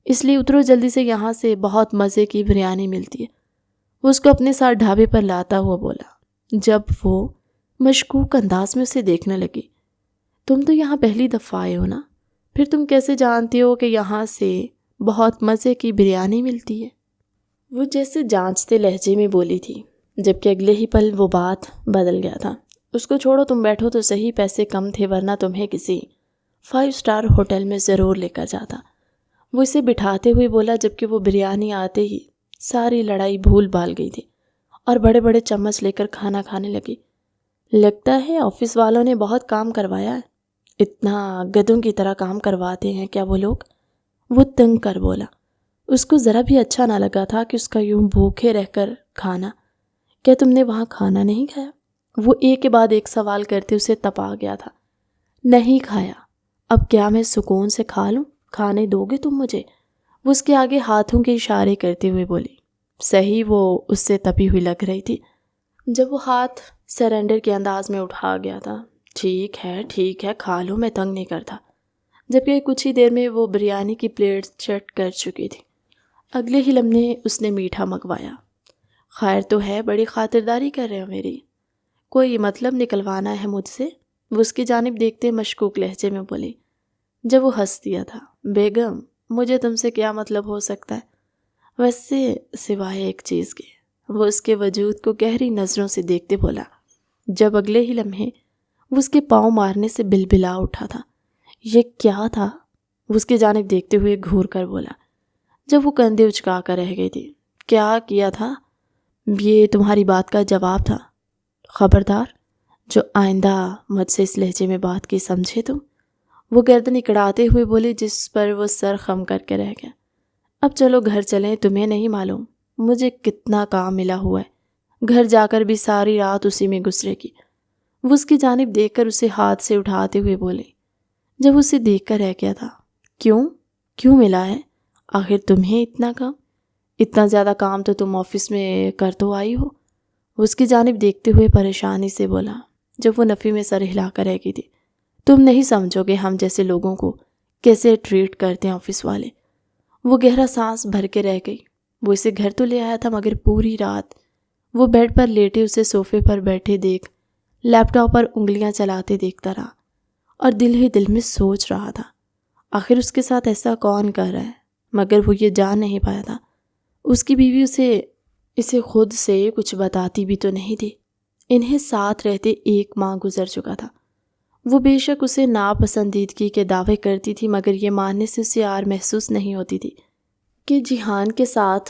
اس لیے اترو جلدی سے، یہاں سے بہت مزے کی بریانی ملتی ہے۔ وہ اس کو اپنے ساتھ ڈھابے پر لاتا ہوا بولا جب وہ مشکوک انداز میں اسے دیکھنے لگی۔ تم تو یہاں پہلی دفعہ آئے ہو نا، پھر تم کیسے جانتے ہو کہ یہاں سے بہت مزے کی بریانی ملتی ہے؟ وہ جیسے جانچتے لہجے میں بولی تھی، جبکہ اگلے ہی پل وہ بات بدل گیا تھا۔ اس کو چھوڑو، تم بیٹھو تو صحیح، پیسے کم تھے ورنہ تمہیں کسی 5 اسٹار ہوٹل میں ضرور لے کر جاتا۔ وہ اسے بٹھاتے ہوئے بولا جبکہ وہ بریانی آتے ہی ساری لڑائی بھول بھال گئی تھی اور بڑے بڑے چمچ لے کر کھانا کھانے لگی۔ لگتا ہے آفس والوں نے بہت کام کروایا ہے، اتنا گدھوں کی طرح کام کرواتے ہیں کیا وہ لوگ؟ وہ تنگ کر بولا۔ اس کو ذرا بھی اچھا نہ لگا تھا کہ اس کا یوں بھوکے رہ کر کھانا۔ کیا تم نے وہاں کھانا نہیں کھایا؟ وہ ایک کے بعد ایک سوال کرتے اسے تپا گیا تھا۔ نہیں کھایا۔ اب کیا میں سکون سے کھا لوں؟ کھانے دو گے تم مجھے؟ وہ اس کے آگے ہاتھوں کے اشارے کرتے ہوئے بولی۔ صحیح وہ اس سے تپی ہوئی لگ رہی تھی جب وہ ہاتھ سرنڈر کے انداز میں اٹھا گیا تھا۔ ٹھیک ہے کھا لو، میں تنگ نہیں کرتا۔ جبکہ کچھ ہی دیر میں وہ بریانی کی پلیٹ چٹ کر چکی تھی۔ اگلے ہی لمحے اس نے میٹھا منگوایا۔ خیر تو ہے، بڑی خاطرداری کر رہے ہو میری، کوئی مطلب نکلوانا ہے مجھ سے؟ وہ اس کی جانب دیکھتے مشکوک لہجے میں بولی۔ جب وہ ہنس دیا تھا۔ بیگم، مجھے تم سے کیا مطلب ہو سکتا ہے؟ ویسے سوائے ایک چیز کے۔ وہ اس کے وجود کو گہری نظروں سے دیکھتے بولا۔ جب اگلے ہی لمحے وہ اس کے پاؤں مارنے سے بلبلا اٹھا تھا۔ یہ کیا تھا؟ وہ اس کی جانب دیکھتے ہوئے گھور کر بولا۔ جب وہ کندھے اچکا کر رہ گئی تھی۔ کیا کیا تھا؟ یہ تمہاری بات کا جواب تھا۔ خبردار، جو آئندہ مجھ سے اس لہجے میں بات کی سمجھے تم۔ وہ گردن اکڑاتے ہوئے بولی، جس پر وہ سر خم کر کے رہ گیا۔ اب چلو گھر چلیں، تمہیں نہیں معلوم مجھے کتنا کام ملا ہوا ہے، گھر جا کر بھی ساری رات اسی میں گزرے گی۔ وہ اس کی جانب دیکھ کر اسے ہاتھ سے اٹھاتے ہوئے بولے۔ جب اسے دیکھ کر رہ گیا تھا۔ کیوں ملا ہے؟ آخر تمہیں اتنا کام؟ اتنا زیادہ کام تو تم آفس میں کر تو آئی ہو۔ وہ اس کی جانب دیکھتے ہوئے پریشانی سے بولا۔ جب وہ نفی میں سر ہلا کر رہ گئی تھی۔ تم نہیں سمجھو گے ہم جیسے لوگوں کو کیسے ٹریٹ کرتے ہیں آفس والے۔ وہ گہرا سانس بھر کے رہ گئی۔ وہ اسے گھر تو لے آیا تھا، مگر پوری رات وہ بیڈ پر لیٹے اسے صوفے پر بیٹھے دیکھ لیپ ٹاپ پر انگلیاں چلاتے دیکھتا رہا اور دل ہی دل میں سوچ رہا تھا، آخر اس کے ساتھ ایسا کون کر رہا ہے؟ مگر وہ یہ جان نہیں پایا تھا اس کی بیوی اسے خود سے کچھ بتاتی بھی تو نہیں تھی۔ انہیں ساتھ رہتے 1 ماہ گزر چکا تھا۔ وہ بے شک اسے ناپسندیدگی کے دعوے کرتی تھی، مگر یہ ماننے سے اسے آر محسوس نہیں ہوتی تھی کہ جیہان کے ساتھ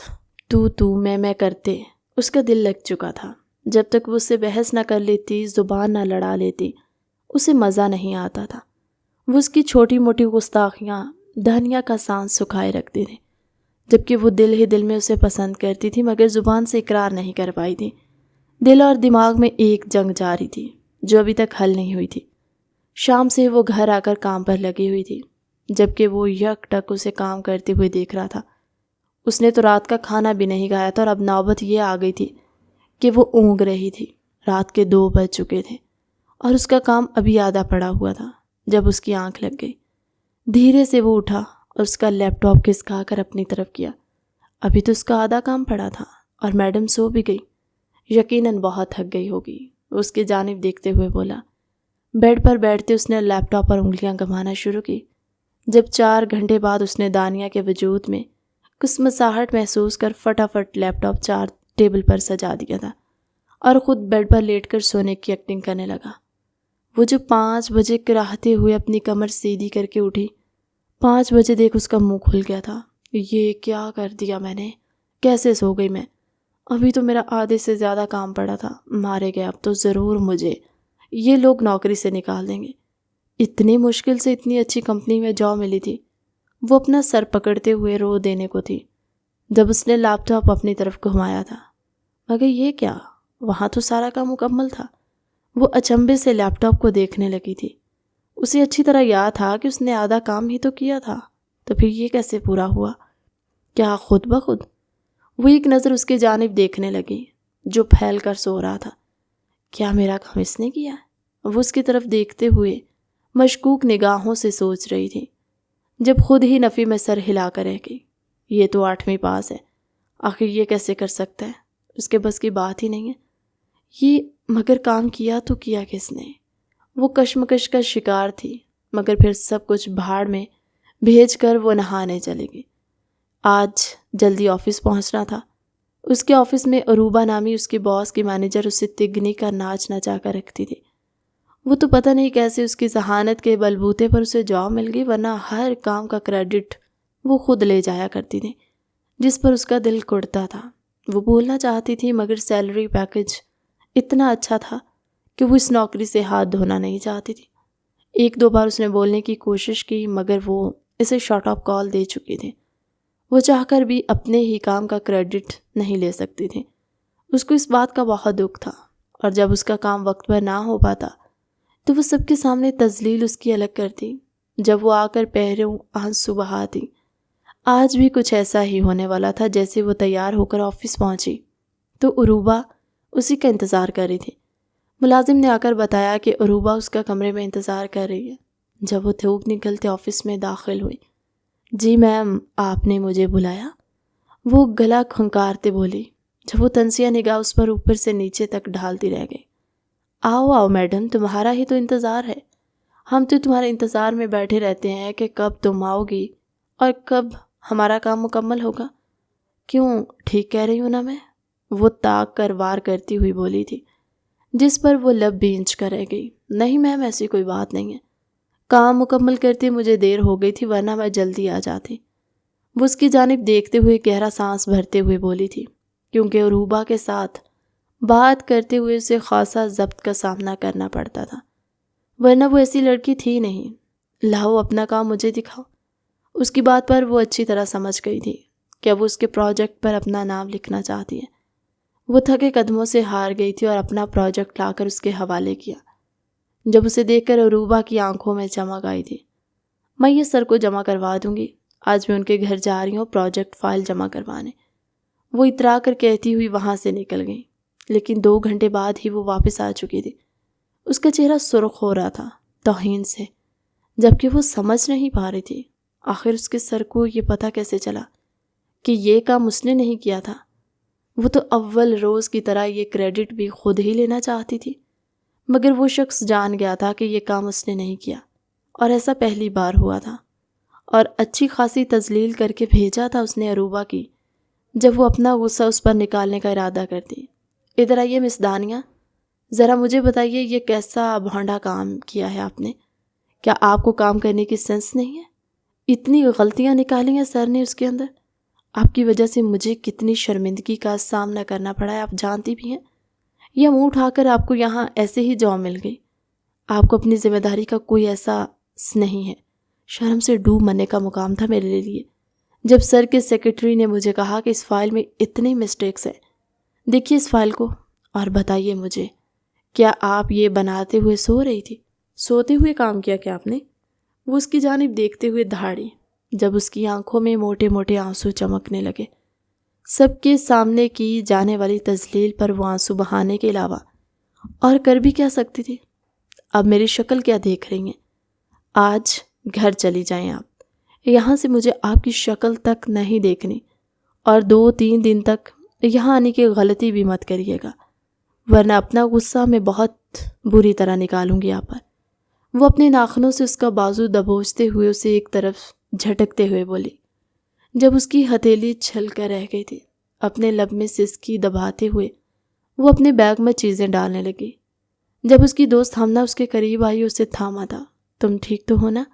تو میں کرتے اس کا دل لگ چکا تھا۔ جب تک وہ اسے بحث نہ کر لیتی، زبان نہ لڑا لیتی، اسے مزہ نہیں آتا تھا۔ وہ اس کی چھوٹی موٹی گستاخیاں دھنیا کا سانس سکھائے رکھتے تھے، جبکہ وہ دل ہی دل میں اسے پسند کرتی تھی، مگر زبان سے اقرار نہیں کر پائی تھی۔ دل اور دماغ میں ایک جنگ جاری تھی جو ابھی تک حل نہیں ہوئی تھی۔ شام سے وہ گھر آ کر کام پر لگی ہوئی تھی، جبکہ وہ یک ٹک اسے کام کرتے ہوئے دیکھ رہا تھا۔ اس نے تو رات کا کھانا بھی نہیں کھایا تھا اور اب نوبت یہ آ گئی تھی کہ وہ اونگ رہی تھی۔ رات کے 2 بج چکے تھے اور اس کا کام ابھی آدھا پڑا ہوا تھا جب اس کی آنکھ لگ گئی۔ دھیرے سے وہ اٹھا اور اس کا لیپ ٹاپ کھسکا کر اپنی طرف کیا۔ ابھی تو اس کا آدھا کام پڑا تھا اور میڈم سو بھی گئی، یقیناً بہت تھک گئی ہوگی۔ اس کی جانب دیکھتے ہوئے بولا۔ بیڈ پر بیٹھتے اس نے لیپ ٹاپ پر انگلیاں گھمانا شروع کی۔ جب 4 گھنٹے بعد اس نے دانیہ کے وجود میں کچھ مساہٹ محسوس کر فٹافٹ لیپ ٹاپ 4 ٹیبل پر سجا دیا تھا اور خود بیڈ پر لیٹ کر سونے کی ایکٹنگ کرنے لگا۔ وہ جو 5 بجے کراہتے ہوئے اپنی کمر سیدھی کر کے اٹھی، 5 بجے دیکھ اس کا منہ کھل گیا تھا۔ یہ کیا کر دیا میں نے؟ کیسے سو گئی میں؟ ابھی تو میرا آدھے سے زیادہ کام پڑا تھا، مارے گئے اب تو ضرور مجھے یہ لوگ نوکری سے نکال دیں گے۔ اتنی مشکل سے اتنی اچھی کمپنی میں جاب ملی تھی۔ وہ اپنا سر پکڑتے ہوئے رو دینے کو تھی جب اس نے لیپ ٹاپ اپنی طرف گھمایا تھا، مگر یہ کیا؟ وہاں تو سارا کام مکمل تھا۔ وہ اچنبھے سے لیپ ٹاپ کو دیکھنے لگی تھی۔ اسے اچھی طرح یاد تھا کہ اس نے آدھا کام ہی تو کیا تھا، تو پھر یہ کیسے پورا ہوا؟ کیا خود بخود؟ وہ ایک نظر اس کی جانب دیکھنے لگی جو پھیل کر سو رہا تھا۔ کیا میرا کام اس نے کیا؟ وہ اس کی طرف دیکھتے ہوئے مشکوک نگاہوں سے سوچ رہی تھی، جب خود ہی نفی میں سر ہلا کر رہ گئی۔ یہ تو 8ویں پاس ہے، آخر یہ کیسے کر سکتا ہے؟ اس کے بس کی بات ہی نہیں ہے یہ۔ مگر کام کیا تو کیا کس نے؟ وہ کشمکش کا شکار تھی، مگر پھر سب کچھ بھاڑ میں بھیج کر وہ نہانے چلے گئی۔ آج جلدی آفس پہنچنا تھا۔ اس کے آفس میں عروبہ نامی اس کے باس کی مینیجر اسے تگنی کا ناچ نچا کر رکھتی تھی۔ وہ تو پتہ نہیں کیسے اس کی ذہانت کے بلبوتے پر اسے جاب مل گئی، ورنہ ہر کام کا کریڈٹ وہ خود لے جایا کرتی تھی، جس پر اس کا دل کڑتا تھا۔ وہ بولنا چاہتی تھی، مگر سیلری پیکج اتنا اچھا تھا کہ وہ اس نوکری سے ہاتھ دھونا نہیں چاہتی تھی۔ 1-2 بار اس نے بولنے کی کوشش کی، مگر وہ اسے شارٹ آف کال دے چکی تھی۔ وہ چاہ کر بھی اپنے ہی کام کا کریڈٹ نہیں لے سکتی تھی۔ اس کو اس بات کا بہت دکھ تھا، اور جب اس کا کام وقت پر نہ ہو پاتا تو وہ سب کے سامنے تذلیل اس کی الگ کرتی۔ جب وہ آ کر پہروں آنسو بہاتی۔ آج بھی کچھ ایسا ہی ہونے والا تھا۔ جیسے وہ تیار ہو کر آفس پہنچی تو عروبہ اسی کا انتظار کر رہی تھی۔ ملازم نے آ کر بتایا کہ عروبہ اس کا کمرے میں انتظار کر رہی ہے۔ جب وہ تھوک نکلتے آفس میں داخل ہوئی، جی میم، آپ نے مجھے بلایا؟ وہ گلا کھنکارتے بولی، جب وہ تنزیہ نگاہ اس پر اوپر سے نیچے تک ڈھالتی رہ گئی۔ آؤ آؤ میڈم، تمہارا ہی تو انتظار ہے۔ ہم تو تمہارے انتظار میں بیٹھے رہتے ہیں کہ کب تم آؤ گی اور کب ہمارا کام مکمل ہوگا۔ کیوں، ٹھیک کہہ رہی ہوں نا میں؟ وہ تاک کر وار کرتی ہوئی بولی تھی، جس پر وہ لب بھینچ کر رہ گئی۔ نہیں میم، ایسی کوئی بات نہیں ہے، کام مکمل کرتے مجھے دیر ہو گئی تھی، ورنہ میں جلدی آ جاتی۔ وہ اس کی جانب دیکھتے ہوئے گہرا سانس بھرتے ہوئے بولی تھی، کیونکہ عروبہ کے ساتھ بات کرتے ہوئے اسے خاصا ضبط کا سامنا کرنا پڑتا تھا، ورنہ وہ ایسی لڑکی تھی نہیں۔ لاؤ اپنا کام مجھے دکھاؤ۔ اس کی بات پر وہ اچھی طرح سمجھ گئی تھی کہ وہ اس کے پروجیکٹ پر اپنا نام لکھنا چاہتی ہے۔ وہ تھکے قدموں سے ہار گئی تھی اور اپنا پروجیکٹ لا کر اس کے حوالے کیا۔ جب اسے دیکھ کر عروبہ کی آنکھوں میں چمک آئی تھی۔ میں یہ سر کو جمع کروا دوں گی، آج میں ان کے گھر جا رہی ہوں پروجیکٹ فائل جمع کروانے، وہ اترا کر کہتی ہوئی وہاں سے نکل گئی۔ لیکن 2 گھنٹے بعد ہی وہ واپس آ چکی تھی۔ اس کا چہرہ سرخ ہو رہا تھا توہین سے، جبکہ وہ سمجھ نہیں پا رہی تھی آخر اس کے سر کو یہ پتہ کیسے چلا کہ یہ کام اس نے نہیں کیا تھا۔ وہ تو اول روز کی طرح یہ کریڈٹ بھی خود ہی لینا چاہتی تھی، مگر وہ شخص جان گیا تھا کہ یہ کام اس نے نہیں کیا، اور ایسا پہلی بار ہوا تھا، اور اچھی خاصی تذلیل کر کے بھیجا تھا اس نے عروبہ کی، جب وہ اپنا غصہ اس پر نکالنے کا ارادہ کرتی۔ ادھر آئیے مس دانیہ، ذرا مجھے بتائیے یہ کیسا بھونڈا کام کیا ہے آپ نے؟ کیا آپ کو کام کرنے کی سینس نہیں ہے؟ اتنی غلطیاں نکالی ہیں سر نے اس کے اندر، آپ کی وجہ سے مجھے کتنی شرمندگی کا سامنا کرنا پڑا ہے، آپ جانتی بھی ہیں۔ یہ منہ اٹھا کر آپ کو یہاں ایسے ہی جاب مل گئی، آپ کو اپنی ذمہ داری کا کوئی احساس نہیں ہے۔ شرم سے ڈوب مرنے کا مقام تھا میرے لیے جب سر کے سیکرٹری نے مجھے کہا کہ اس فائل میں اتنی مسٹیکس ہیں، دیکھیے اس فائل کو اور بتائیے مجھے، کیا آپ یہ بناتے ہوئے سو رہی تھی؟ سوتے ہوئے کام کیا کیا آپ نے؟ وہ اس کی جانب دیکھتے ہوئے دہاڑی، جب اس کی آنکھوں میں موٹے موٹے آنسو چمکنے لگے۔ سب کے سامنے کی جانے والی تذلیل پر وہ آنسو بہانے کے علاوہ اور کر بھی کیا سکتی تھی؟ اب میری شکل کیا دیکھ رہی ہیں؟ آج گھر چلی جائیں آپ، یہاں سے مجھے آپ کی شکل تک نہیں دیکھنی، اور 2-3 دن تک یہاں آنے کی غلطی بھی مت کریے گا، ورنہ اپنا غصہ میں بہت بری طرح نکالوں گی آپ پر۔ وہ اپنے ناخنوں سے اس کا بازو دبوچتے ہوئے اسے ایک طرف جھٹکتے ہوئے بولی، جب اس کی ہتھیلی چھل کر رہ گئی تھی۔ اپنے لب میں سسکی دباتے ہوئے وہ اپنے بیگ میں چیزیں ڈالنے لگی۔ جب اس کی دوست ہمنا اس کے قریب آئی، اسے تھاما تھا۔ تم ٹھیک تو ہو نا؟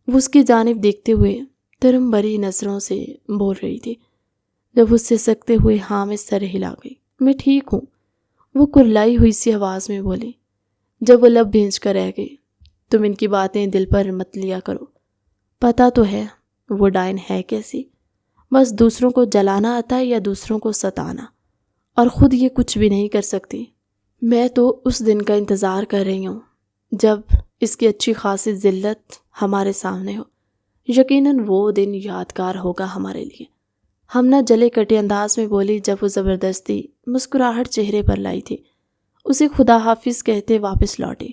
وہ اس کی جانب دیکھتے ہوئے ترم بری نظروں سے بول رہی تھی۔ جب وہ سسکتے ہوئے ہاں میں سر ہلا گئی۔ میں ٹھیک ہوں، وہ کرلائی ہوئی سی آواز میں بولی، جب وہ لب بھینچ کر رہ گئی۔ تم ان کی باتیں دل پر مت لیا کرو، پتہ تو ہے وہ ڈائن ہے کیسی، بس دوسروں کو جلانا آتا ہے یا دوسروں کو ستانا، اور خود یہ کچھ بھی نہیں کر سکتی۔ میں تو اس دن کا انتظار کر رہی ہوں جب اس کی اچھی خاصی ذلت ہمارے سامنے ہو۔ یقیناً وہ دن یادگار ہوگا ہمارے لیے، ہمنا جلے کٹے انداز میں بولی، جب وہ زبردستی مسکراہٹ چہرے پر لائی تھی۔ اسے خدا حافظ کہتے واپس لوٹی۔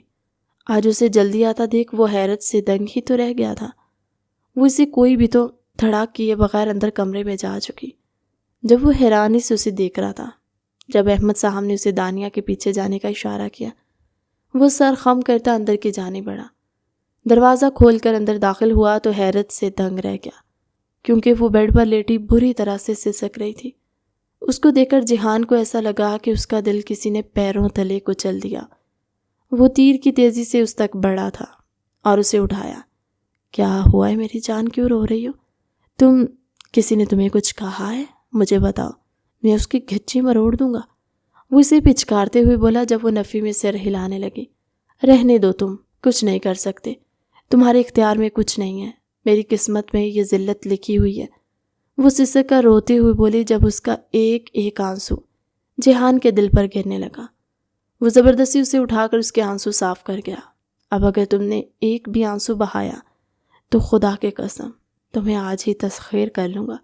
آج اسے جلدی آتا دیکھ وہ حیرت سے دنگ ہی تو رہ گیا تھا۔ وہ اسے کوئی بھی تو دھڑاک کیے بغیر اندر کمرے میں جا چکی۔ جب وہ حیرانی سے اسے دیکھ رہا تھا، جب احمد صاحب نے اسے دانیہ کے پیچھے جانے کا اشارہ کیا، وہ سر خم کرتا اندر کی جانب بڑھا۔ دروازہ کھول کر اندر داخل ہوا تو حیرت سے دنگ رہ گیا، کیونکہ وہ بیڈ پر لیٹی بری طرح سے سسک رہی تھی۔ اس کو دیکھ کر جہان کو ایسا لگا کہ اس کا دل کسی نے پیروں تلے کچل دیا۔ وہ تیر کی تیزی سے اس تک بڑھا تھا اور اسے اٹھایا۔ کیا ہوا ہے میری جان، کیوں رو رہی ہو؟ کسی نے تمہیں کچھ کہا ہے؟ مجھے بتاؤ، میں اس کی گھچی مروڑ دوں گا۔ وہ اسے پچکارتے ہوئے بولا، جب وہ نفی میں سر ہلانے لگی۔ رہنے دو، تم کچھ نہیں کر سکتے، تمہارے اختیار میں کچھ نہیں ہے، میری قسمت میں یہ ذلت لکھی ہوئی ہے۔ وہ سسک کر روتے ہوئے بولی جب اس کا ایک ایک آنسو جہان کے دل پر گرنے لگا۔ وہ زبردستی اسے اٹھا کر اس کے آنسو صاف کر گیا۔ اب اگر تم نے ایک بھی آنسو بہایا تو خدا کے قسم تمہیں آج ہی تسخیر کر لوں گا،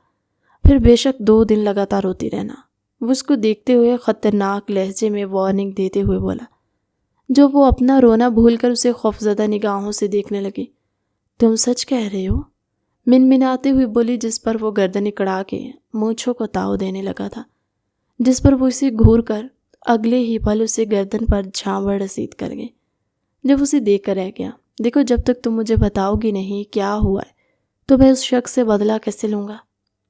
پھر بے شک 2 دن لگاتار روتی رہنا۔ وہ اس کو دیکھتے ہوئے خطرناک لہجے میں وارننگ دیتے ہوئے بولا، جو وہ اپنا رونا بھول کر اسے خوفزدہ نگاہوں سے دیکھنے لگی۔ تم سچ کہہ رہے ہو؟ منمناتے ہوئے بولی، جس پر وہ گردن اکڑا کے مونچھوں کو تاؤ دینے لگا تھا، جس پر وہ اسے گھور کر اگلے ہی پل اسے گردن پر جھانوڑ رسید کر گئی۔ جب اسے دیکھ کر رہ گیا، دیکھو جب تک تم مجھے بتاؤ گی نہیں کیا ہوا ہے تو میں اس شخص سے بدلہ کیسے لوں گا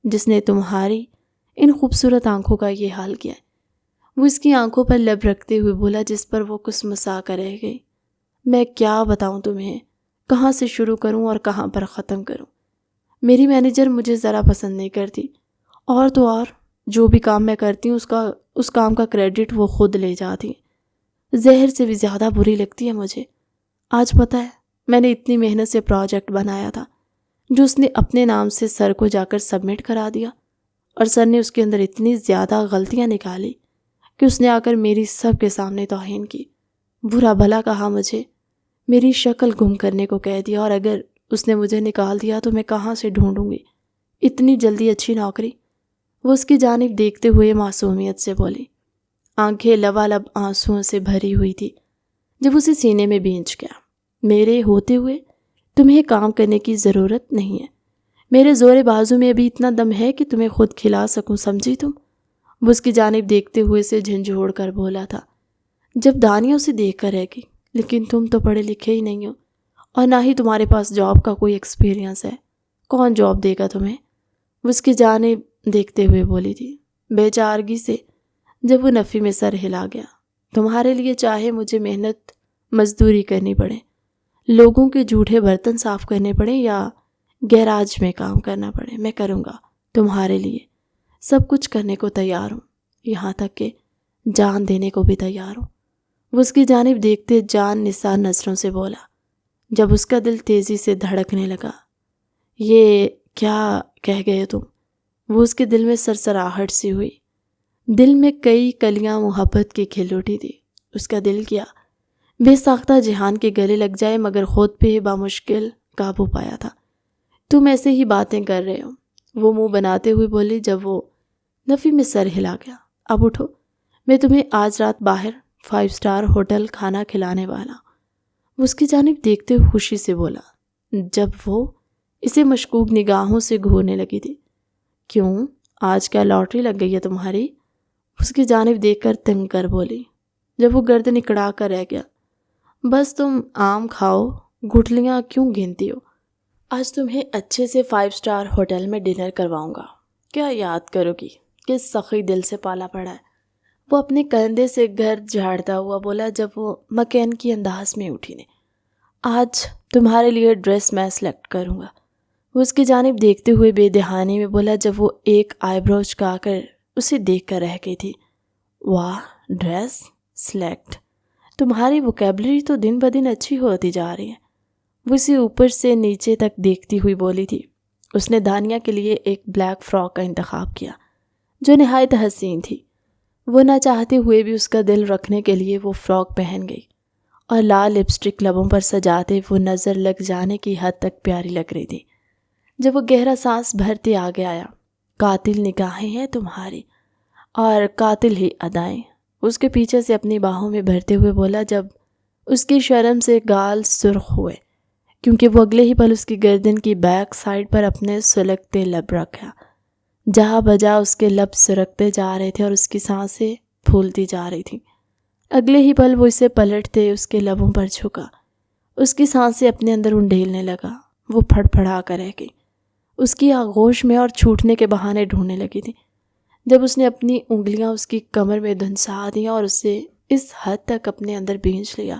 جس نے تمہاری ان خوبصورت آنکھوں کا یہ حال کیا ہے۔ وہ اس کی آنکھوں پر لب رکھتے ہوئے بولا، جس پر وہ کسمسا کر رہ گئی۔ میں کیا بتاؤں تمہیں، کہاں سے شروع کروں اور کہاں پر ختم کروں؟ میری مینیجر مجھے ذرا پسند نہیں کرتی، اور تو اور جو بھی کام میں کرتی ہوں اس کام کا کریڈٹ وہ خود لے جاتی ہے۔ زہر سے بھی زیادہ بری لگتی ہے مجھے۔ آج پتہ ہے میں نے اتنی محنت سے پروجیکٹ بنایا تھا جو اس نے اپنے نام سے سر کو جا کر سبمٹ کرا دیا، اور سر نے اس کے اندر اتنی زیادہ غلطیاں نکالی کہ اس نے آ کر میری سب کے سامنے توہین کی، برا بھلا کہا مجھے، میری شکل گم کرنے کو کہہ دیا، اور اگر اس نے مجھے نکال دیا تو میں کہاں سے ڈھونڈوں گی اتنی جلدی اچھی نوکری؟ وہ اس کی جانب دیکھتے ہوئے معصومیت سے بولی، آنکھیں لبالب آنسوؤں سے بھری ہوئی تھی۔ جب اسے سینے میں بھینچ گیا، میرے ہوتے ہوئے تمہیں کام کرنے کی ضرورت نہیں ہے، میرے زور بازو میں ابھی اتنا دم ہے کہ تمہیں خود کھلا سکوں، سمجھی تم؟ وہ اس کی جانب دیکھتے ہوئے اسے جھنجھوڑ کر بولا تھا۔ جب دانیہ اسے دیکھ کر رہ گئی، لیکن تم تو پڑھے لکھے ہی نہیں ہو، اور نہ ہی تمہارے پاس جاب کا کوئی ایکسپیرینس ہے، کون جاب دے گا تمہیں؟ وہ اس کی جانب دیکھتے ہوئے بولی تھی بے چارگی سے۔ جب وہ نفی میں سر ہلا گیا، تمہارے لیے چاہے مجھے محنت مزدوری کرنی پڑے، لوگوں کے جھوٹے برتن صاف کرنے پڑے، یا گیراج میں کام کرنا پڑے، میں کروں گا تمہارے لیے، سب کچھ کرنے کو تیار ہوں، یہاں تک کہ جان دینے کو بھی تیار ہوں۔ وہ اس کی جانب دیکھتے جان نثار نظروں سے بولا، جب اس کا دل تیزی سے دھڑکنے لگا۔ یہ کیا کہہ گئے تم؟ وہ اس کے دل میں سرسراہٹ سی ہوئی، دل میں کئی کلیاں محبت کی کھل اٹھی تھی۔ اس کا دل کیا بے ساختہ جہان کے گلے لگ جائے، مگر خود پہ بامشکل قابو پایا تھا۔ تم ایسے ہی باتیں کر رہے ہو، وہ منہ بناتے ہوئے بولی جب وہ نفی میں سر ہلا گیا۔ اب اٹھو، میں تمہیں آج رات باہر 5 اسٹار ہوٹل کھانا کھلانے والا۔ وہ اس کی جانب دیکھتے ہوئے خوشی سے بولا، جب وہ اسے مشکوک نگاہوں سے گھورنے لگی تھی۔ کیوں، آج کیا لاٹری لگ گئی ہے تمہاری؟ اس کی جانب دیکھ کر تنگ کر بولی، جب وہ گردن اکڑا کر رہ گیا۔ بس تم آم کھاؤ، گٹھلیاں کیوں گنتی ہو؟ آج تمہیں اچھے سے 5 اسٹار ہوٹل میں ڈنر کرواؤں گا، کیا یاد کرو گی کس سخی دل سے پالا پڑا ہے؟ وہ اپنے کندھے سے گھر جھاڑتا ہوا بولا جب وہ مکین کی انداز میں اٹھی نے۔ آج تمہارے لیے ڈریس میں سلیکٹ کروں گا۔ وہ اس کی جانب دیکھتے ہوئے بے دہانی میں بولا جب وہ ایک آئی برو چکا کر اسے دیکھ کر رہ گئی تھی۔ واہ، ڈریس سلیکٹ، تمہاری ووکیبلری تو دن بدن اچھی ہوتی جا رہی ہے۔ وہ اسے اوپر سے نیچے تک دیکھتی ہوئی بولی تھی۔ اس نے دانیہ کے لیے ایک بلیک فراک کا انتخاب کیا جو نہایت حسین تھی۔ وہ نہ چاہتے ہوئے بھی اس کا دل رکھنے کے لیے وہ فراک پہن گئی، اور لال لپسٹک لبوں پر سجاتے وہ نظر لگ جانے کی حد تک پیاری لگ رہی تھی۔ جب وہ گہرا سانس بھرتے آگے آیا، قاتل نگاہیں ہیں تمہاری اور قاتل ہی ادائیں، اس کے پیچھے سے اپنی باہوں میں بھرتے ہوئے بولا جب اس کی شرم سے گال سرخ ہوئے، کیونکہ وہ اگلے ہی پل اس کی گردن کی بیک سائڈ پر اپنے سلگتے لب رکھا۔ جہاں بجا اس کے لب سرکتے جا رہے تھے اور اس کی سانسیں پھولتی جا رہی تھیں۔ اگلے ہی پل وہ اسے پلٹتے اس کے لبوں پر جھکا، اس کی سانسیں اپنے اندر انڈیلنے لگا۔ وہ پھڑ پھڑا کر رہ گئی، اس کی آغوش میں اور چھوٹنے کے بہانے ڈھونڈنے لگی تھی۔ جب اس نے اپنی انگلیاں اس کی کمر میں دھنسا دیا اور اسے اس حد تک اپنے اندر بھینچ لیا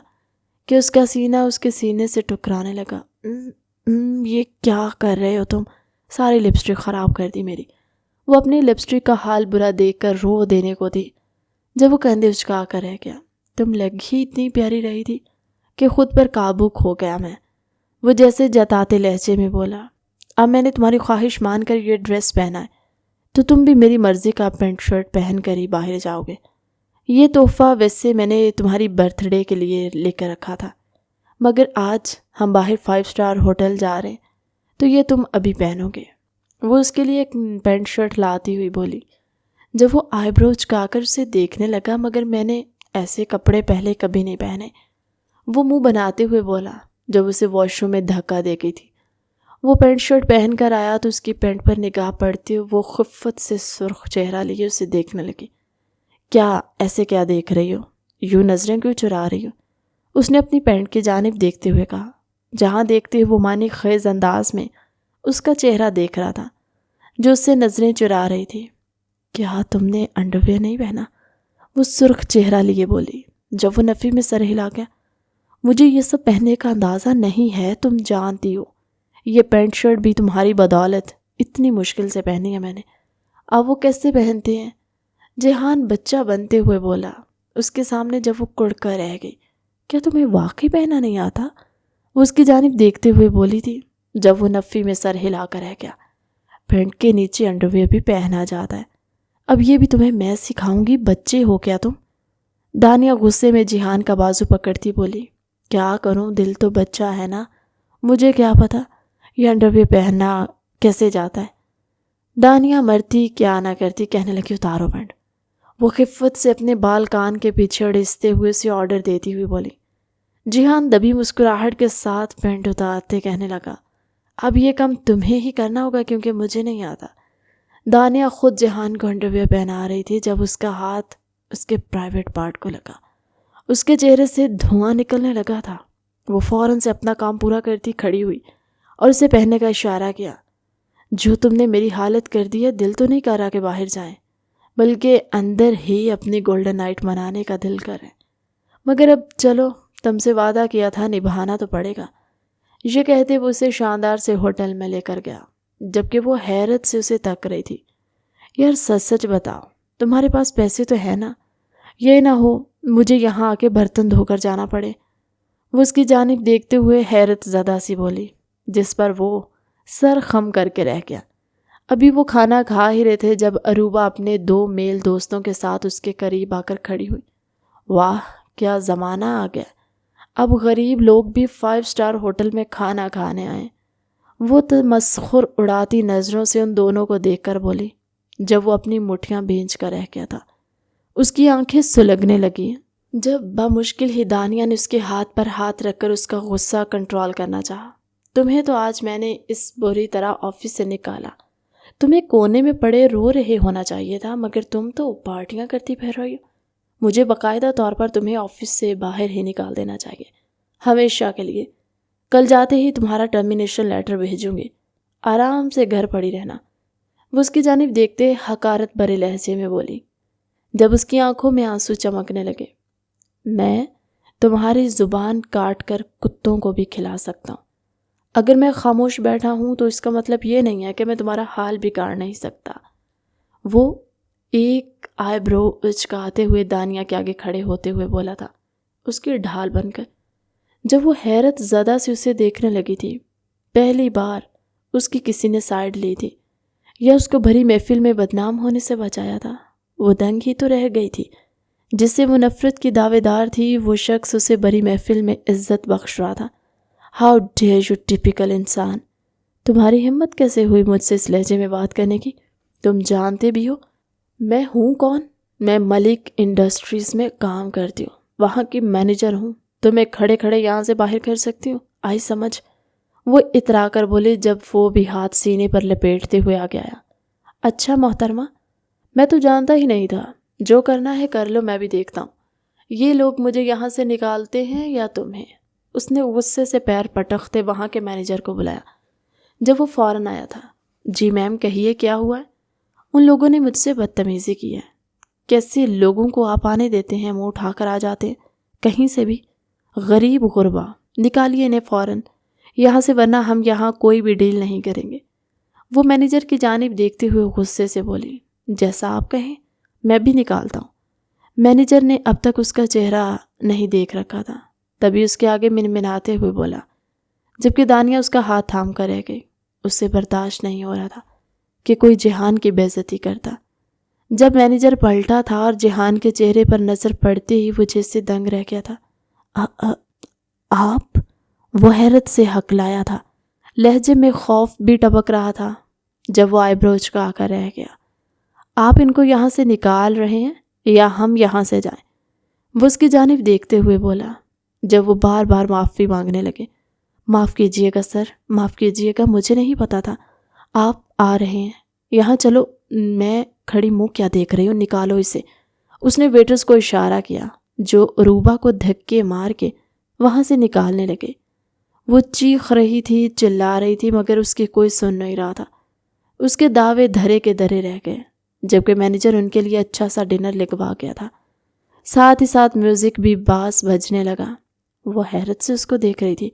کہ اس کا سینہ اس کے سینے سے ٹکرانے لگا۔ یہ کیا کر رہے ہو تم؟ ساری لپسٹک خراب کر دی میری۔ وہ اپنی لپسٹک کا حال برا دیکھ کر رو دینے کو تھی جب وہ کندھے اچکا کر رہ گیا۔ تم لگ ہی اتنی پیاری رہی تھی کہ خود پر قابو کھو گیا میں۔ وہ جیسے جتاتے لہجے میں بولا، اب میں نے تمہاری خواہش مان کر یہ ڈریس پہنا ہے تو تم بھی میری مرضی کا پینٹ شرٹ پہن کر ہی باہر جاؤ گے۔ یہ تحفہ ویسے میں نے تمہاری برتھ ڈے کے لیے لے کر رکھا تھا، مگر آج ہم باہر 5 اسٹار ہوٹل جا رہے ہیں تو یہ تم ابھی پہنو گے۔ وہ اس کے لیے ایک پینٹ شرٹ لاتی ہوئی بولی۔ جب وہ آئی برو چکا کر اسے دیکھنے لگا، مگر میں نے ایسے کپڑے پہلے کبھی نہیں پہنے، وہ منہ بناتے ہوئے بولا جب اسے واش روم میں دھکا دے گئی تھی۔ وہ پینٹ شرٹ پہن کر آیا تو اس کی پینٹ پر نگاہ پڑتی ہوئے وہ خفت سے سرخ چہرہ لیے اسے دیکھنے لگی۔ کیا ایسے کیا دیکھ رہی ہو؟ یوں نظریں کیوں چرا رہی ہو؟ اس نے اپنی پینٹ کی جانب دیکھتے ہوئے کہا، جہاں دیکھتے ہوئے وہ معنی خیز انداز میں اس کا چہرہ دیکھ رہا تھا جو اس سے نظریں چرا رہی تھی۔ کیا تم نے انڈرویئر نہیں پہنا؟ وہ سرخ چہرہ لیے بولی۔ جب وہ نفی میں سر ہلا گیا، مجھے یہ سب پہننے کا اندازہ نہیں ہے، تم جانتی ہو یہ پینٹ شرٹ بھی تمہاری بدولت اتنی مشکل سے پہنی ہے میں نے، اب وہ کیسے پہنتے ہیں؟ جہان بچہ بنتے ہوئے بولا۔ اس کے سامنے جب وہ کڑ کر رہ گئی، کیا تمہیں واقعی پہنا نہیں آتا؟ وہ اس کی جانب دیکھتے ہوئے بولی تھی جب وہ نفی میں سر ہلا کر رہ گیا۔ پینٹ کے نیچے انڈرویئر بھی پہنا جاتا ہے، اب یہ بھی تمہیں میں سکھاؤں گی، بچے ہو کیا تم؟ دانیہ غصے میں جہان کا بازو پکڑتی بولی، کیا کروں، دل تو بچہ ہے نا، مجھے کیا پتا یہ انڈرویئر پہننا کیسے جاتا ہے۔ دانیہ مرتی کیا نہ کرتی، کہنے لگی اتارو پینٹ۔ وہ خفت سے اپنے بال کان کے پیچھے اڑستے ہوئے اسے آرڈر دیتی ہوئی بولی۔ جہان دبی مسکراہٹ کے ساتھ پینٹ اتارتے کہنے لگا، اب یہ کام تمہیں ہی کرنا ہوگا کیونکہ مجھے نہیں آتا۔ دانیہ خود جہان کو انڈرویئر پہنا رہی تھی جب اس کا ہاتھ اس کے پرائیویٹ پارٹ کو لگا۔ اس کے چہرے سے دھواں نکلنے لگا تھا۔ وہ فوراً سے اپنا کام پورا کرتی کھڑی ہوئی اور اسے پہننے کا اشارہ کیا۔ جو تم نے میری حالت کر دی ہے، دل تو نہیں کر رہا کہ باہر جائیں، بلکہ اندر ہی اپنی گولڈن نائٹ منانے کا دل کر ہے، مگر اب چلو، تم سے وعدہ کیا تھا، نبھانا تو پڑے گا۔ یہ کہتے وہ اسے شاندار سے ہوٹل میں لے کر گیا، جبکہ وہ حیرت سے اسے تک رہی تھی۔ یار سچ سچ بتاؤ، تمہارے پاس پیسے تو ہے نا؟ یہ نہ ہو مجھے یہاں آ کے برتن دھو کر جانا پڑے۔ وہ اس کی جانب دیکھتے ہوئے حیرت زدہ سی بولی، جس پر وہ سر خم کر کے رہ گیا۔ ابھی وہ کھانا کھا ہی رہے تھے جب اروبا اپنے 2 میل دوستوں کے ساتھ اس کے قریب آ کر کھڑی ہوئی۔ واہ کیا زمانہ آ گیا، اب غریب لوگ بھی 5 اسٹار ہوٹل میں کھانا کھانے آئے۔ وہ تمسخر اڑاتی نظروں سے ان دونوں کو دیکھ کر بولی جب وہ اپنی مٹھیاں بھینچ کر رہ گیا تھا۔ اس کی آنکھیں سلگنے لگیں جب بمشکل ہی دانیہ نے اس کے ہاتھ پر ہاتھ رکھ کر اس کا غصہ کنٹرول کرنا چاہا۔ تمہیں تو آج میں نے اس بری طرح آفس سے نکالا، تمہیں کونے میں پڑے رو رہے ہونا چاہیے تھا، مگر تم تو پارٹیاں کرتی پھر رہی ہو۔ مجھے باقاعدہ طور پر تمہیں آفس سے باہر ہی نکال دینا چاہیے، ہمیشہ کے لیے۔ کل جاتے ہی تمہارا ٹرمینیشن لیٹر بھیجوں گی، آرام سے گھر پڑی رہنا۔ وہ اس کی جانب دیکھتے حقارت بھرے لہجے میں بولی، جب اس کی آنکھوں میں آنسو چمکنے لگے، میں تمہاری زبان کاٹ کر کتوں کو بھی کھلا سکتا ہوں۔ اگر میں خاموش بیٹھا ہوں تو اس کا مطلب یہ نہیں ہے کہ میں تمہارا حال بگاڑ نہیں سکتا۔ وہ ایک آئی برو اچکاتے ہوئے دانیہ کے آگے کھڑے ہوتے ہوئے بولا تھا، اس کی ڈھال بن کر۔ جب وہ حیرت زدہ سے اسے دیکھنے لگی تھی، پہلی بار اس کی کسی نے سائیڈ لی تھی یا اس کو بھری محفل میں بدنام ہونے سے بچایا تھا، وہ دنگ ہی تو رہ گئی تھی۔ جس سے وہ نفرت کی دعوے دار تھی، وہ شخص اسے بھری محفل میں عزت بخش رہا تھا۔ ہاؤ ڈیئر یو ٹپیکل انسان، تمہاری ہمت کیسے ہوئی مجھ سے اس لہجے میں بات کرنے کی؟ تم جانتے بھی ہو میں ہوں کون؟ میں ملک انڈسٹریز میں کام کرتی ہوں، وہاں کی مینیجر ہوں۔ تمہیں کھڑے کھڑے یہاں سے باہر کر سکتی ہوں، آئی سمجھ؟ وہ اترا کر بولے جب وہ بھی ہاتھ سینے پر لپیٹتے ہوئے آگے آیا۔ اچھا محترمہ، میں تو جانتا ہی نہیں تھا، جو کرنا ہے کر لو، میں بھی دیکھتا ہوں یہ لوگ مجھے یہاں سے نکالتے ہیں یا تمہیں۔ اس نے غصے سے پیر پٹکتے وہاں کے مینیجر کو بلایا جب وہ فوراً آیا تھا۔ جی میم کہیے کیا ہوا ہے؟ ان لوگوں نے مجھ سے بدتمیزی کی ہے۔ کیسے لوگوں کو آپ آنے دیتے ہیں، منہ اٹھا کر آ جاتے ہیں کہیں سے بھی؟ غریب غربا، نکالیے انہیں فوراً یہاں سے، ورنہ ہم یہاں کوئی بھی ڈیل نہیں کریں گے۔ وہ مینیجر کی جانب دیکھتے ہوئے غصے سے بولی، جیسا آپ کہیں، میں بھی نکالتا ہوں۔ مینیجر نے اب تک اس کا چہرہ نہیں دیکھ رکھا تھا، تبھی اس کے آگے منمناتے ہوئے بولا، جبکہ دانیہ اس کا ہاتھ تھام کر رہ گئی۔ اسے برداشت نہیں ہو رہا تھا کہ کوئی جہان کی بے عزتی کرتا۔ جب مینیجر پلٹا تھا اور جہان کے چہرے پر نظر پڑتے ہی وہ جیسے دنگ رہ گیا تھا۔ آپ؟ وہ حیرت سے ہکلایا تھا، لہجے میں خوف بھی ٹپک رہا تھا۔ جب وہ آئی برو اچکا کر رہ گیا۔ آپ ان کو یہاں سے نکال رہے ہیں یا ہم یہاں سے جائیں؟ وہ اس کی جانب دیکھتے ہوئے بولا، جب وہ بار بار معافی مانگنے لگے۔ معاف کیجیے گا سر، معاف کیجیے گا، مجھے نہیں پتا تھا آپ آ رہے ہیں۔ یہاں چلو، میں کھڑی منہ کیا دیکھ رہی ہوں، نکالو اسے۔ اس نے ویٹرز کو اشارہ کیا جو عروبہ کو دھکے مار کے وہاں سے نکالنے لگے۔ وہ چیخ رہی تھی، چلا رہی تھی، مگر اس کی کوئی سن نہیں رہا تھا۔ اس کے دعوے دھرے کے دھرے رہ گئے، جبکہ مینیجر ان کے لیے اچھا سا ڈنر لگوا گیا تھا۔ ساتھ ہی ساتھ میوزک بھی باس بجنے لگا۔ وہ حیرت سے اس کو دیکھ رہی تھی۔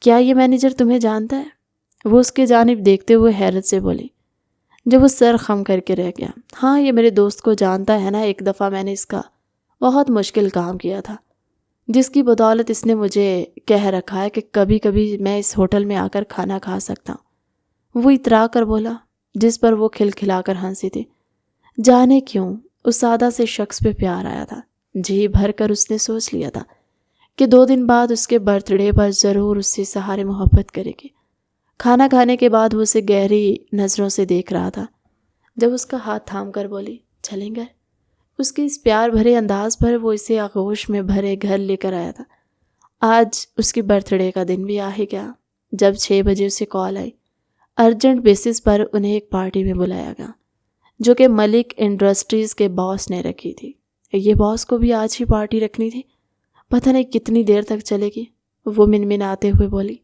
کیا یہ مینیجر تمہیں جانتا ہے؟ وہ اس کے جانب دیکھتے ہوئے حیرت سے بولی۔ جب وہ سر خم کر کے رہ گیا۔ ہاں، یہ میرے دوست کو جانتا ہے نا، ایک دفعہ میں نے اس کا بہت مشکل کام کیا تھا، جس کی بدولت اس نے مجھے کہہ رکھا ہے کہ کبھی کبھی میں اس ہوٹل میں آ کر کھانا کھا سکتا ہوں۔ وہ اترا کر بولا، جس پر وہ کھلکھلا کر ہنسی تھی۔ جانے کیوں اس سادہ سے شخص پہ پیار آیا تھا۔ جی بھر کر اس نے سوچ لیا تھا کہ 2 دن بعد اس کے برتھ ڈے پر ضرور اس سے سہارے محبت کرے گی۔ کھانا کھانے کے بعد وہ اسے گہری نظروں سے دیکھ رہا تھا۔ جب اس کا ہاتھ تھام کر بولی، چلیں گے؟ اس کے اس پیار بھرے انداز پر وہ اسے آغوش میں بھرے گھر لے کر آیا تھا۔ آج اس کی برتھ ڈے کا دن بھی آ ہی گیا۔ جب 6 بجے اسے کال آئی، ارجنٹ بیسس پر انہیں ایک پارٹی میں بلایا گیا، جو کہ ملک انڈسٹریز کے باس نے رکھی تھی۔ یہ باس کو بھی آج ہی پارٹی رکھنی تھی، پتہ نہیں کتنی دیر تک چلے گی۔ وہ منمناتے ہوئے بولی۔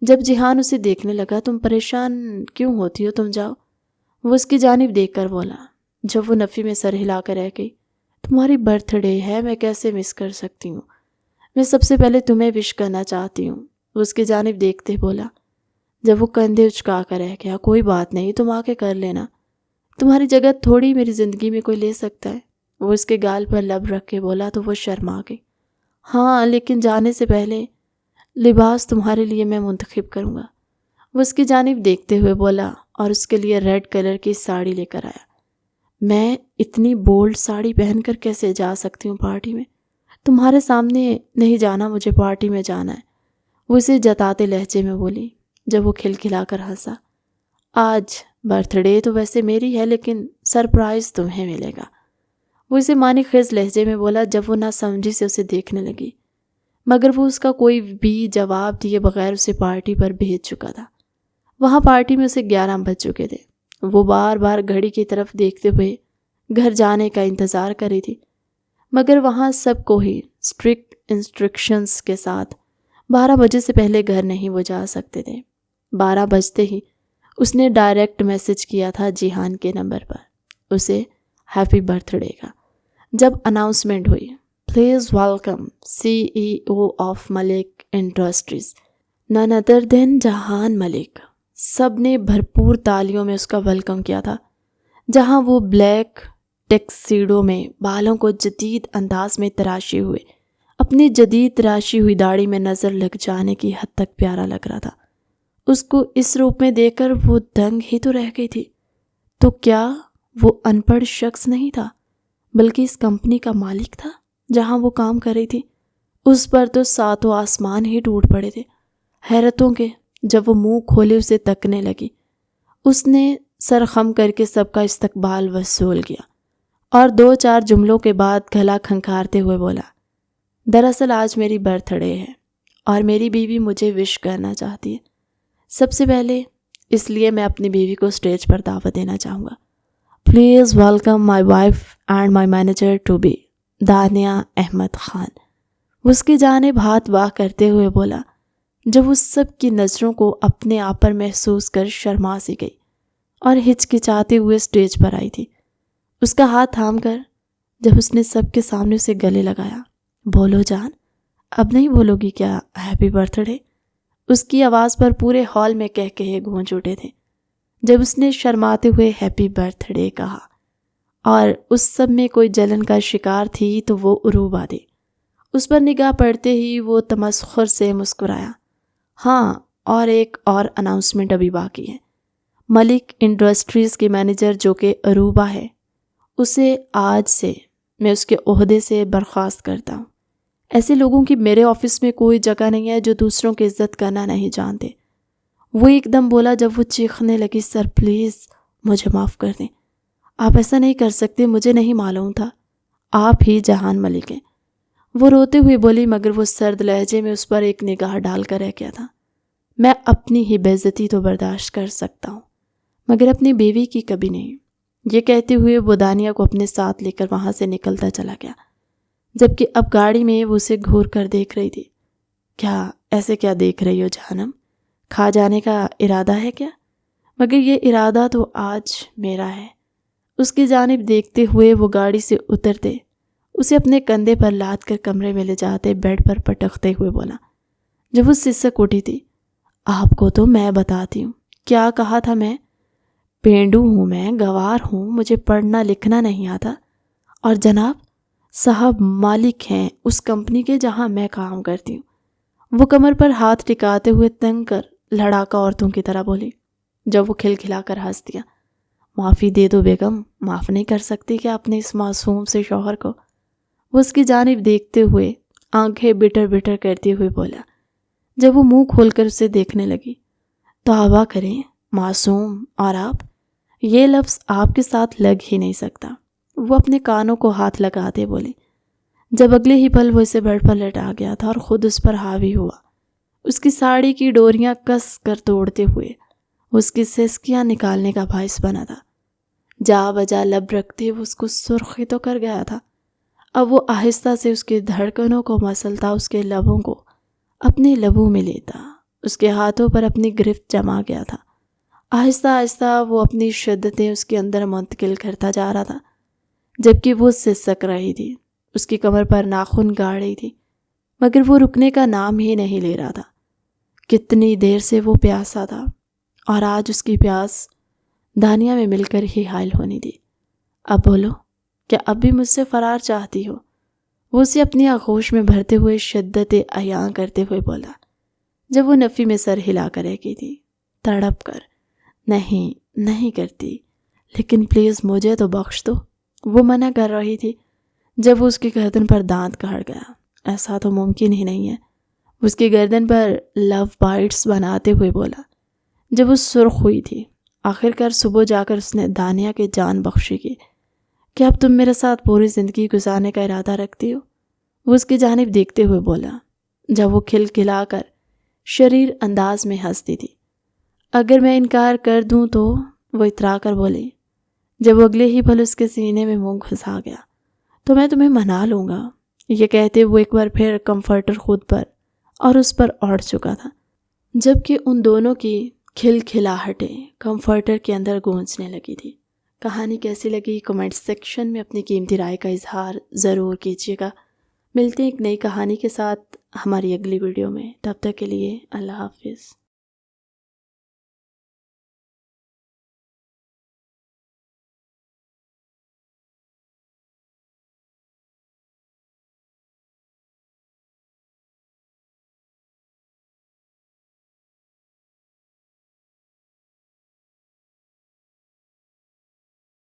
جب جہان اسے دیکھنے لگا، تم پریشان کیوں ہوتی ہو، تم جاؤ۔ وہ اس کی جانب دیکھ کر بولا۔ جب وہ نفی میں سر ہلا کر رہ گئی، تمہاری برتھ ڈے ہے، میں کیسے مس کر سکتی ہوں؟ میں سب سے پہلے تمہیں وش کرنا چاہتی ہوں، وہ اس کی جانب دیکھتے بولا۔ جب وہ کندھے اچکا کر رہ گیا، کوئی بات نہیں، تم آ کے کر لینا، تمہاری جگہ تھوڑی میری زندگی میں کوئی لے سکتا ہے، وہ اس کے گال پر لب رکھ کے بولا تو وہ شرما گئی۔ ہاں، لیکن جانے سے پہلے لباس تمہارے لیے میں منتخب کروں گا، وہ اس کی جانب دیکھتے ہوئے بولا اور اس کے لیے ریڈ کلر کی ساڑی لے کر آیا۔ میں اتنی بولڈ ساڑی پہن کر کیسے جا سکتی ہوں پارٹی میں؟ تمہارے سامنے نہیں جانا، مجھے پارٹی میں جانا ہے، وہ اسے جتاتے لہجے میں بولی۔ جب وہ کھلکھلا کر ہنسا۔ آج برتھ ڈے تو ویسے میری ہے، لیکن سرپرائز تمہیں ملے گا، وہ اسے معنی خیز لہجے میں بولا۔ جب وہ نہ سمجھی سے اسے دیکھنے لگی، مگر وہ اس کا کوئی بھی جواب دیے بغیر اسے پارٹی پر بھیج چکا تھا۔ وہاں پارٹی میں اسے 11 بج چکے تھے۔ وہ بار بار گھڑی کی طرف دیکھتے ہوئے گھر جانے کا انتظار کر رہی تھی، مگر وہاں سب کو ہی اسٹرکٹ انسٹرکشنز کے ساتھ 12 بجے سے پہلے گھر نہیں وہ جا سکتے تھے۔ 12 بجتے ہی اس نے ڈائریکٹ میسج کیا تھا جہان کے نمبر پر، اسے ہیپی برتھ ڈے کا۔ جب اناؤنسمنٹ ہوئی، please welcome CEO of Malik industries, none other than Jahan Malik. سب نے بھرپور تالیوں میں اس کا ویلکم کیا تھا۔ جہاں وہ بلیک ٹیکسیڈو میں بالوں کو جدید انداز میں تراشے ہوئے اپنی جدید تراشی ہوئی داڑھی میں نظر لگ جانے کی حد تک پیارا لگ رہا تھا۔ اس کو اس روپ میں دیکھ کر وہ دنگ ہی تو رہ گئی تھی۔ تو کیا وہ ان پڑھ شخص نہیں تھا، بلکہ اس کمپنی کا مالک تھا جہاں وہ کام کر رہی تھی؟ اس پر تو 7 آسمان ہی ٹوٹ پڑے تھے حیرتوں کے۔ جب وہ منہ کھولے اسے تکنے لگی، اس نے سر خم کر کے سب کا استقبال وصول کیا اور 2-4 جملوں کے بعد گلا کھنکھارتے ہوئے بولا، دراصل آج میری برتھ ڈے ہے اور میری بیوی مجھے وش کرنا چاہتی ہے۔ سب سے پہلے اس لیے میں اپنی بیوی کو اسٹیج پر دعوت دینا چاہوں گا۔ Please welcome my wife and my manager to be Dania Ahmed Khan, وہ اس کی جانب ہاتھ واہ کرتے ہوئے بولا۔ جب اس سب کی نظروں کو اپنے آپ پر محسوس کر شرما سی گئی اور ہچکچاتے ہوئے اسٹیج پر آئی تھی۔ اس کا ہاتھ تھام کر جب اس نے سب کے سامنے اسے گلے لگایا، بولو جان، اب نہیں بولو گی کیا ہیپی برتھ ڈے؟ اس کی آواز پر پورے ہال میں کہے گونج اٹھے تھے جب اس نے شرماتے ہوئے ہیپی برتھ ڈے کہا، اور اس سب میں کوئی جلن کا شکار تھی تو وہ عروبہ تھی۔ اس پر نگاہ پڑتے ہی وہ تمسخر سے مسکرایا۔ ہاں، اور ایک اور اناؤنسمنٹ ابھی باقی ہے۔ ملک انڈسٹریز کے مینیجر جو کہ عروبہ ہے، اسے آج سے میں اس کے عہدے سے برخاست کرتا ہوں۔ ایسے لوگوں کی میرے آفس میں کوئی جگہ نہیں ہے جو دوسروں کی عزت کرنا نہیں جانتے۔ وہ ایک دم بولا جب وہ چیخنے لگی، سر پلیز مجھے معاف کر دیں، آپ ایسا نہیں کر سکتے، مجھے نہیں معلوم تھا، آپ ہی جہان ملک ہیں۔ وہ روتے ہوئے بولی، مگر وہ سرد لہجے میں اس پر ایک نگاہ ڈال کر رہ گیا تھا۔ میں اپنی ہی بے عزتی تو برداشت کر سکتا ہوں، مگر اپنی بیوی کی کبھی نہیں۔ یہ کہتے ہوئے وہ دانیہ کو اپنے ساتھ لے کر وہاں سے نکلتا چلا گیا، جبکہ اب گاڑی میں وہ اسے گھور کر دیکھ رہی تھی۔ ایسے کیا دیکھ رہی ہو جہنم؟ کھا جانے کا ارادہ ہے کیا؟ مگر یہ ارادہ تو آج میرا ہے۔ اس کی جانب دیکھتے ہوئے وہ گاڑی سے اترتے، اسے اپنے کندھے پر لاد کر کمرے میں لے جاتے بیڈ پر پٹکتے ہوئے بولا، جب وہ سسک اٹھی تھی، آپ کو تو میں بتاتی ہوں، کیا کہا تھا میں؟ پینڈو ہوں، میں گوار ہوں، مجھے پڑھنا لکھنا نہیں آتا، اور جناب صاحب مالک ہیں اس کمپنی کے جہاں میں کام کرتی ہوں۔ وہ کمر پر ہاتھ ٹکاتے ہوئے تنگ کر لڑاکا عورتوں کی طرح بولی، جب وہ کھلکھلا کر ہنس دیا۔ معافی دے دو بیگم، معاف نہیں کر سکتی کیا اپنے اس معصوم سے شوہر کو؟ وہ اس کی جانب دیکھتے ہوئے آنکھیں بٹر بٹر کرتے ہوئے بولا، جب وہ منہ کھول کر اسے دیکھنے لگی، توبہ کریں معصوم، اور آپ، یہ لفظ آپ کے ساتھ لگ ہی نہیں سکتا۔ وہ اپنے کانوں کو ہاتھ لگاتے بولی، جب اگلے ہی پل وہ اسے بیڈ پر لٹا گیا تھا اور خود اس پر حاوی ہوا، اس کی ساڑی کی ڈوریاں کس کر توڑتے ہوئے اس کی سسکیاں نکالنے کا باعث بنا تھا۔ جا بجا لب رکھتے وہ اس کو سرخ ہی تو کر گیا تھا۔ اب وہ آہستہ سے اس کے دھڑکنوں کو مسلتا، اس کے لبوں کو اپنے لبوں میں لیتا، اس کے ہاتھوں پر اپنی گرفت جما گیا تھا۔ آہستہ آہستہ وہ اپنی شدتیں اس کے اندر منتقل کرتا جا رہا تھا، جبکہ وہ سسک رہی تھی، اس کی کمر پر ناخن گاڑ رہی تھی، مگر وہ رکنے کا نام ہی نہیں لے رہا تھا۔ کتنی دیر سے وہ پیاسا تھا، اور آج اس کی پیاس دانیہ میں مل کر ہی حائل ہونی تھی۔ اب بولو، کیا اب بھی مجھ سے فرار چاہتی ہو؟ وہ اسے اپنی آغوش میں بھرتے ہوئے شدت عیاں کرتے ہوئے بولا، جب وہ نفی میں سر ہلا کر رہ گئی تھی، تڑپ کر، نہیں کرتی، لیکن پلیز مجھے تو بخش دو۔ وہ منع کر رہی تھی جب وہ اس کی گردن پر دانت کاٹ گیا۔ ایسا تو ممکن ہی نہیں ہے۔ اس کی گردن پر لو بائٹس بناتے ہوئے بولا، جب وہ سرخ ہوئی تھی۔ آخر کار صبح جا کر اس نے دانیہ کے جان بخشی کی۔ کیا اب تم میرے ساتھ پوری زندگی گزارنے کا ارادہ رکھتی ہو؟ وہ اس کی جانب دیکھتے ہوئے بولا، جب وہ کھلکھلا کر شریر انداز میں ہنستی تھی۔ اگر میں انکار کر دوں تو؟ وہ اترا کر بولی، جب وہ اگلے ہی پل اس کے سینے میں منہ گھسا گیا، تو میں تمہیں منا لوں گا۔ یہ کہتے وہ ایک بار پھر کمفرٹر خود پر اور اس پر اوڑھ چکا تھا، جبکہ ان دونوں کی کھلکھلاہٹیں کمفرٹر کے اندر گونجنے لگی تھی۔ کہانی کیسی لگی کمنٹ سیکشن میں اپنی قیمتی رائے کا اظہار ضرور کیجیے گا۔ ملتے ہیں ایک نئی کہانی کے ساتھ ہماری اگلی ویڈیو میں، تب تک کے لیے اللہ حافظ۔